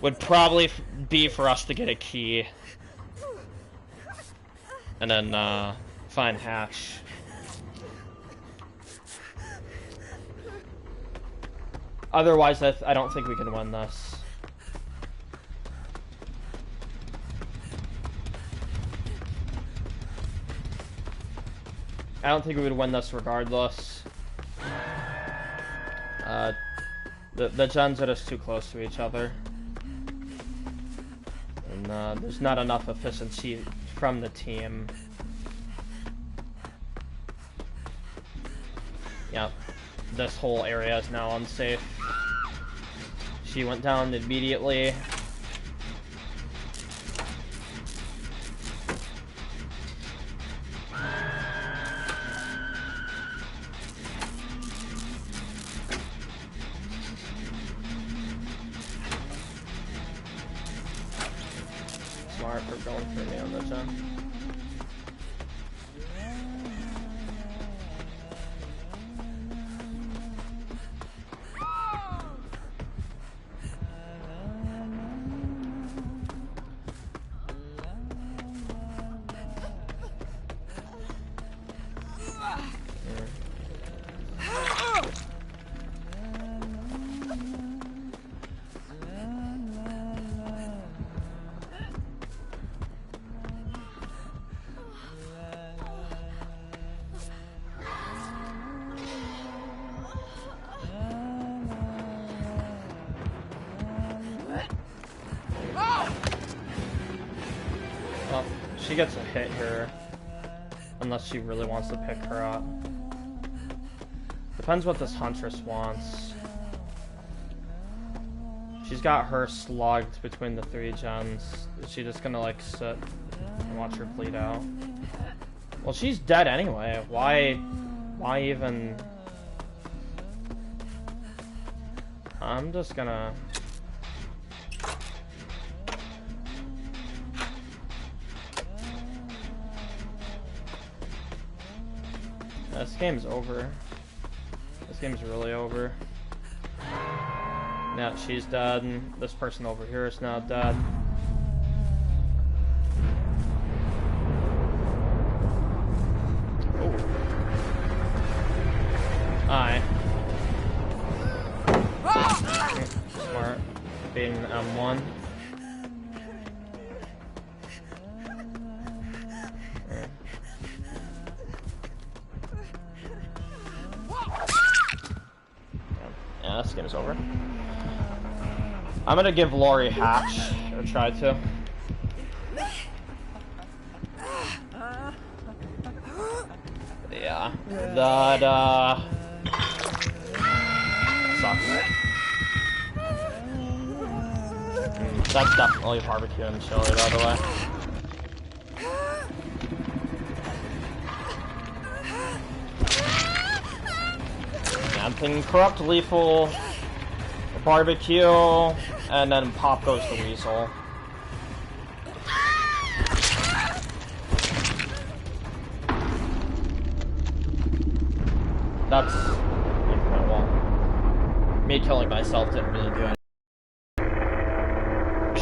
would probably be for us to get a key. And then, find Hatch. Otherwise, I don't think we can win this. I don't think we would win this regardless. The gens are just too close to each other. And, there's not enough efficiency from the team. Yep. This whole area is now unsafe. She went down immediately. Smart for going for me on this one. Well, she gets a hit here, unless she really wants to pick her up. Depends what this Huntress wants. She's got her slugged between the 3 gens. Is she just gonna, like, sit and watch her bleed out? Well, she's dead anyway. Why even... I'm just gonna... This game's over. This game's really over. Yeah, she's dead, and this person over here is now dead. Oh. Aye. Smart. Being M1. Yeah, this game is over. I'm gonna give Lori Hatch, or try to. Yeah, that, sucks. That's definitely barbecue and chili, by the way. Yeah, I'm thinking corrupt, lethal, barbecue, and then pop goes the weasel. That's incredible. Me killing myself didn't really do anything.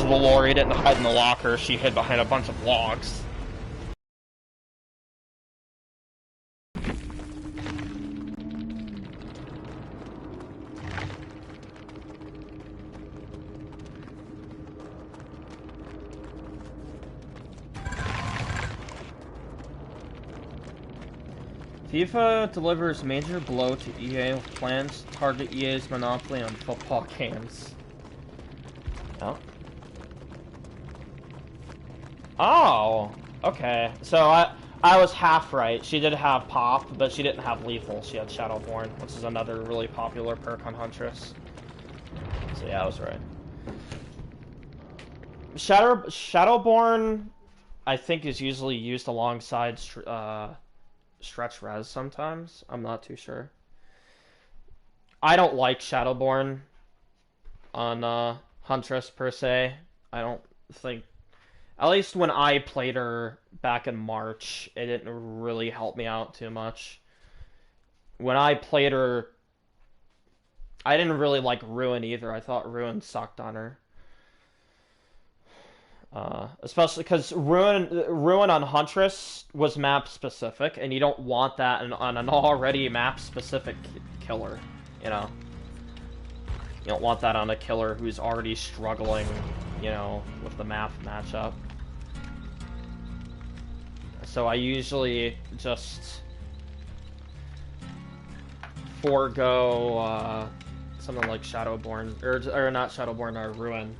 Lori didn't hide in the locker, she hid behind a bunch of logs. FIFA delivers major blow to EA with plans to target EA's monopoly on football games. Oh. Oh, okay. So I was half right. She did have Pop, but she didn't have Lethal. She had Shadowborn, which is another really popular perk on Huntress. So yeah, I was right. Shadowborn, I think, is usually used alongside Stretch Res sometimes. I'm not too sure. I don't like Shadowborn on Huntress per se. I don't think... At least when I played her back in March, it didn't really help me out too much. When I played her, I didn't really like Ruin either. I thought Ruin sucked on her. Especially because Ruin on Huntress was map specific, and you don't want that on an already map specific killer, you know? You don't want that on a killer who's already struggling, you know, with the map matchup. So I usually just forego something like Shadowborn, or not Shadowborn, or Ruin.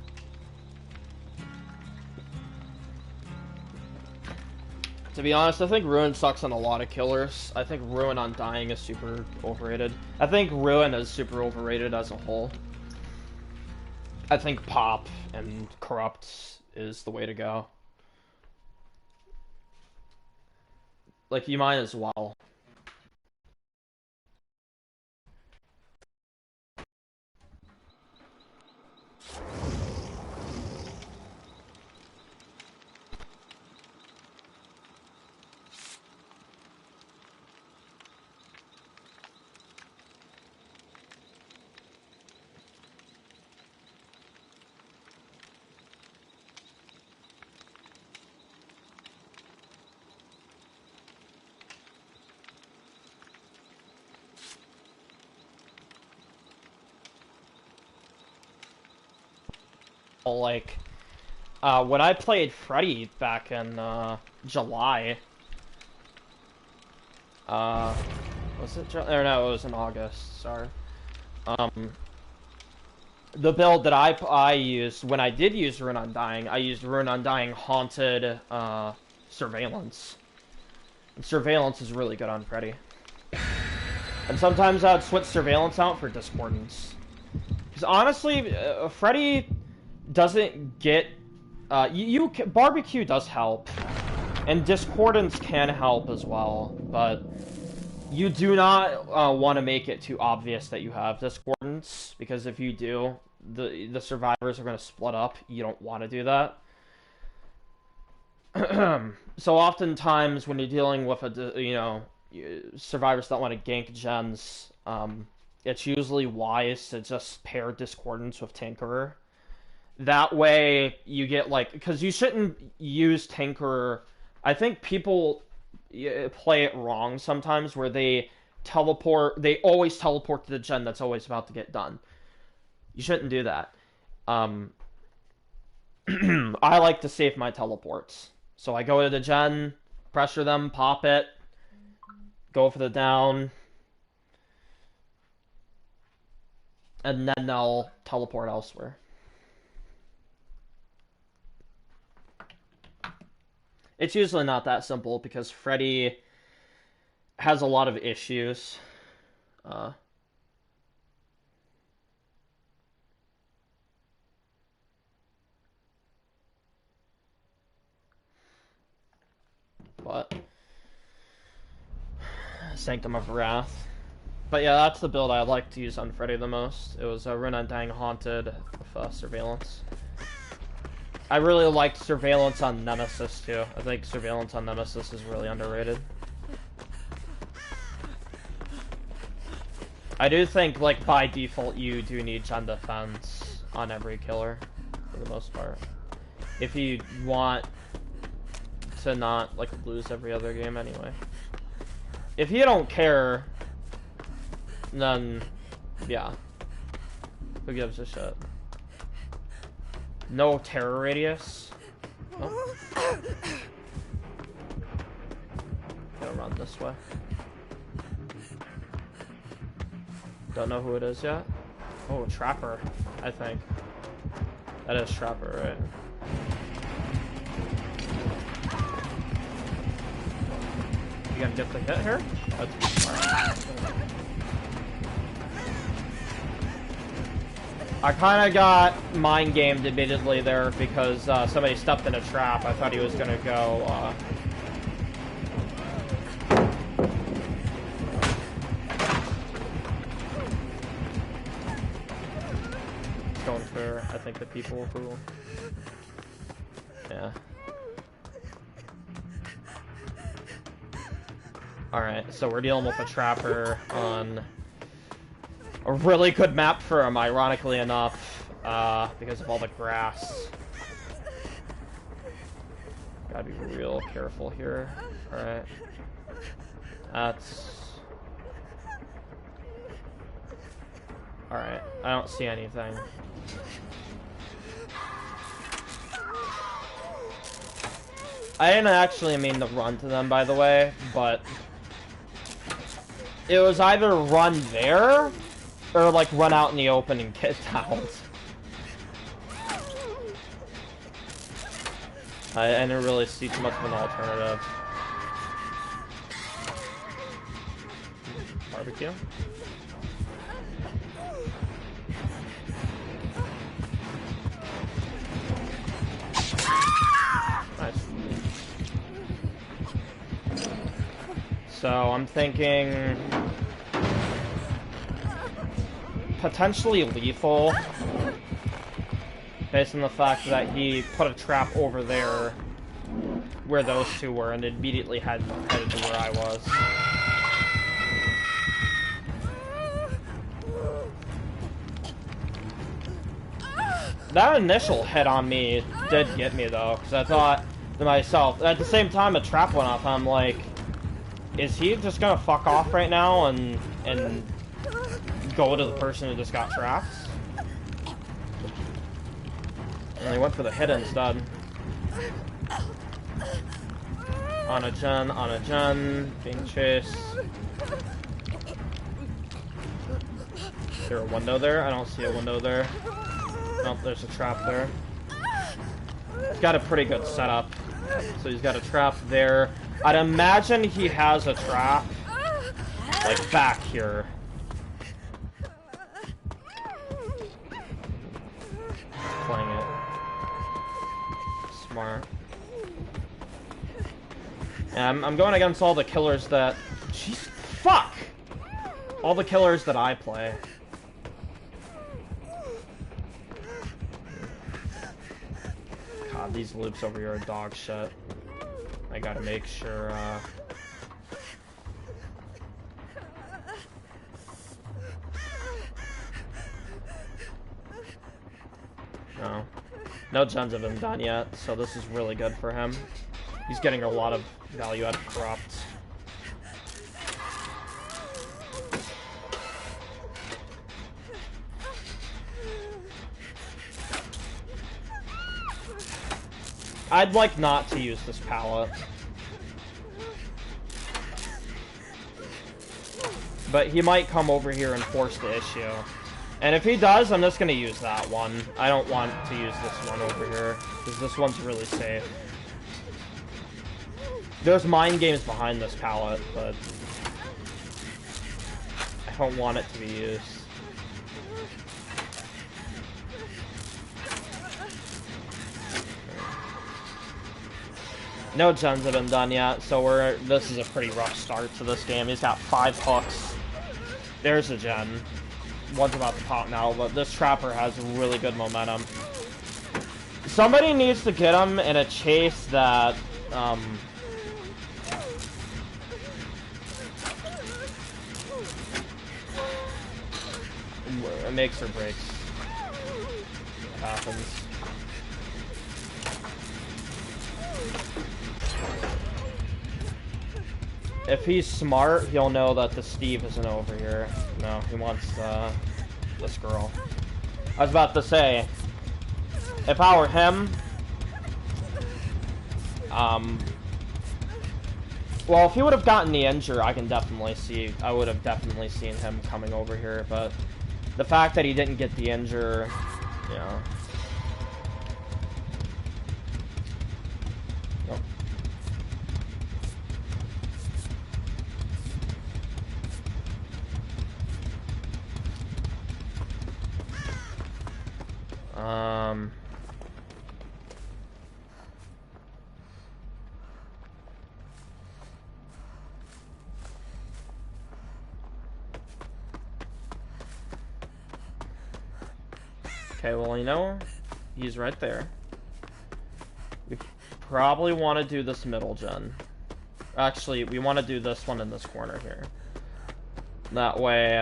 To be honest, I think Ruin sucks on a lot of killers. I think Ruin on Dying is super overrated. I think Ruin is super overrated as a whole. I think Pop and Corrupt is the way to go. Like, you might as well. Like, when I played Freddy back in July, was it or no, it was in August, sorry. The build that I used, when I did use Rune Undying, I used Rune Undying Haunted Surveillance. And Surveillance is really good on Freddy. And sometimes I'd switch Surveillance out for Discordance. Because honestly, Freddy doesn't get... Barbecue does help. And Discordance can help as well, but you do not want to make it too obvious that you have Discordance, because if you do, the survivors are going to split up. You don't want to do that. So oftentimes when you're dealing with survivors that want to gank gens, it's usually wise to just pair Discordance with Tinkerer. That way you get, like, because you shouldn't use Tinkerer. I think people play it wrong sometimes, where they always teleport to the gen that's always about to get done. You shouldn't do that. I like to save my teleports. So I go to the gen, pressure them, pop it, go for the down, and then I'll teleport elsewhere. It's usually not that simple, because Freddy has a lot of issues. Sanctum of Wrath. But yeah, that's the build I like to use on Freddy the most. It was Run Undying Haunted with Surveillance. I really liked Surveillance on Nemesis too. I think Surveillance on Nemesis is really underrated. I do think, like, by default, you do need Gen Defense on every killer, for the most part. If you want to not, like, lose every other game anyway. If you don't care, then, yeah. Who gives a shit? No terror radius. Oh. Gotta run this way. Don't know who it is yet. Oh, Trapper, I think. That is Trapper, right? You gonna get the hit here? That's smart. I kind of got mind gamed admittedly there because somebody stepped in a trap. I thought he was gonna go. Going for, I think, the people who. Yeah. Alright, so we're dealing with a Trapper on a really good map for him, ironically enough, because of all the grass. Gotta be real careful here. Alright. That's... Alright, I don't see anything. I didn't actually mean to run to them, by the way, but it was either run there, or like run out in the open and get down. I didn't really see too much of an alternative. Barbecue? Nice. So I'm thinking potentially lethal, based on the fact that he put a trap over there where those two were and immediately headed to where I was. That initial hit on me did get me though, because I thought to myself, at the same time a trap went off, I'm like, is he just gonna fuck off right now and go to the person who just got trapped? And he went for the hit instead. On a gen, being chased. Is there a window there? I don't see a window there. Nope, there's a trap there. He's got a pretty good setup. So he's got a trap there. I'd imagine he has a trap, like, back here. Playing it. Smart. And I'm going against all the killers that... Jeez, fuck! All the killers that I play. God, these loops over here are dog shit. I gotta make sure, No. No gens have been done yet, so this is really good for him. He's getting a lot of value out of Corrupt. I'd like not to use this palette. But he might come over here and force the issue. And if he does, I'm just gonna use that one. I don't want to use this one over here, because this one's really safe. There's mind games behind this palette, but I don't want it to be used. No gens have been done yet, so this is a pretty rough start to this game. He's got 5 hooks. There's a gen. One's about to pop now, but this trapper has really good momentum. Somebody needs to get him in a chase that, it makes or breaks. It happens. If he's smart, he'll know that the Steve isn't over here. No, he wants this girl. I was about to say, if I were him, well, if he would have gotten the injure, I would have definitely seen him coming over here, but the fact that he didn't get the injure, you know. Okay, well, you know, he's right there. We probably want to do this middle gen. Actually, we want to do this one in this corner here. That way,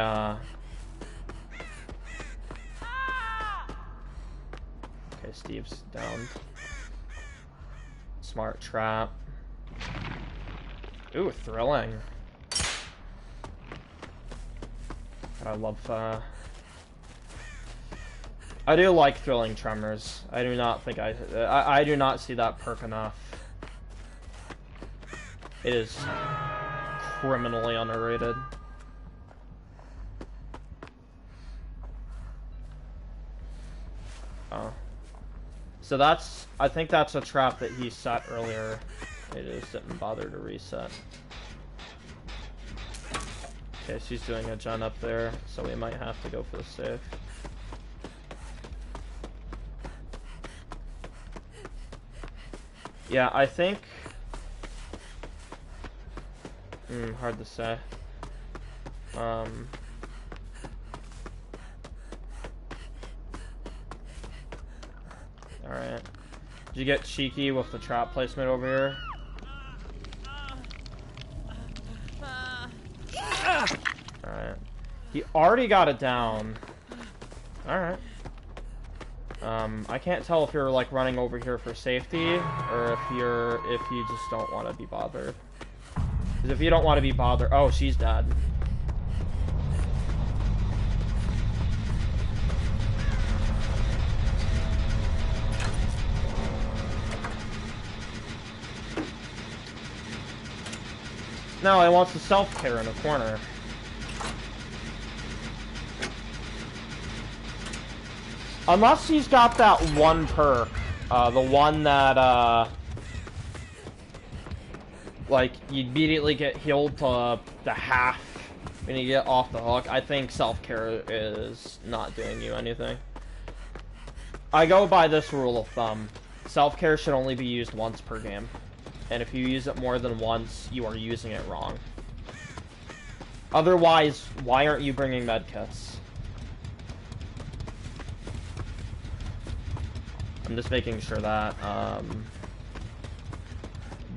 okay, Steve's down. Smart trap. Ooh, thrilling. God, I love, I do like thrilling tremors. I do not think I do not see that perk enough. It is criminally underrated. Oh. So I think that's a trap that he set earlier. It just didn't bother to reset. Okay, she's doing a gen up there, so we might have to go for the save. Yeah, I think... hard to say. Alright. Did you get cheeky with the trap placement over here? Alright. He already got it down. Alright. I can't tell if you're like running over here for safety or if you just don't want to be bothered. Because if you don't want to be bothered, oh, she's dead. No, he wants to self-care in a corner. Unless he's got that one perk, the one that, like, you immediately get healed to the half when you get off the hook. I think self-care is not doing you anything. I go by this rule of thumb. Self-care should only be used once per game. And if you use it more than once, you are using it wrong. Otherwise, why aren't you bringing medkits? I'm just making sure that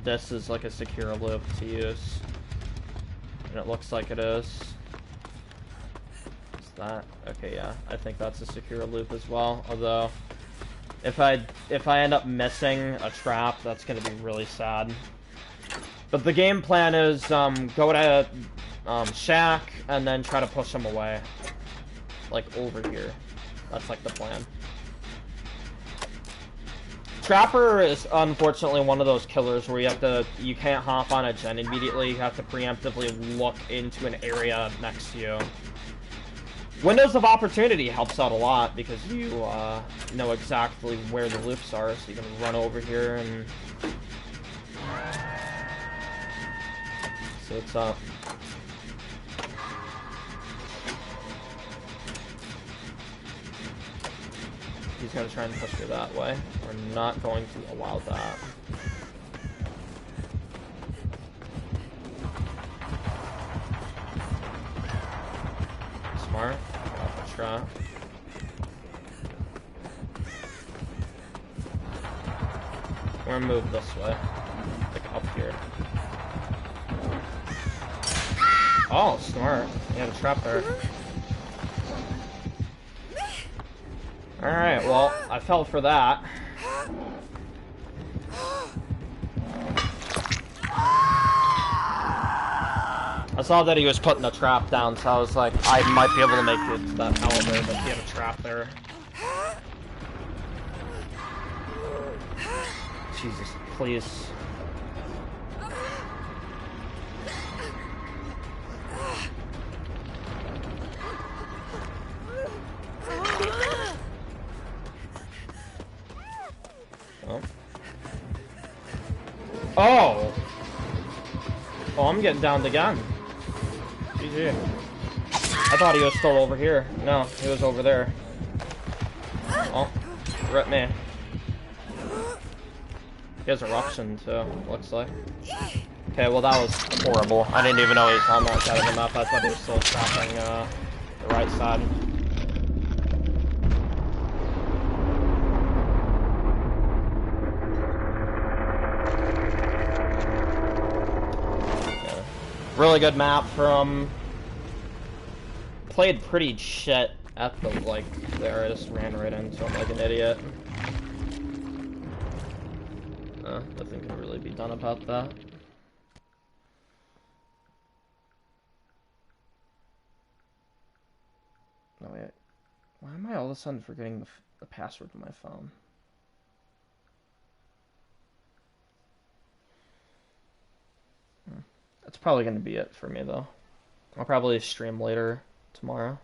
this is like a secure loop to use. And it looks like it is. Is that? Okay, yeah. I think that's a secure loop as well. Although, if I end up missing a trap, that's gonna be really sad. But the game plan is go to Shack and then try to push him away. Like over here. That's like the plan. Trapper is unfortunately one of those killers where you can't hop on a gen immediately. You have to preemptively look into an area next to you. Windows of opportunity helps out a lot because you know exactly where the loops are, so you can run over here and see what's up. He's gonna try and push me that way. We're not going to allow that. try. We're gonna move this way. Like up here. Oh, smart. You have a trap there. Alright, well, I fell for that. I saw that he was putting a trap down, so I was like, I might be able to make it to that elevator, but he had a trap there. Jesus, please. Oh. Oh! Oh, I'm getting downed again. GG. I thought he was still over here. No, he was over there. Oh, rip me. He has eruption too, looks like. Okay, well that was horrible. I didn't even know he was on that side of the map. I thought he was still trapping the right side. Yeah. Really good map from... Played pretty shit at the, like, there. I just ran right into him like an idiot. Nothing can really be done about that. No, wait. Why am I all of a sudden forgetting the password to my phone? That's probably going to be it for me, though. I'll probably stream later tomorrow.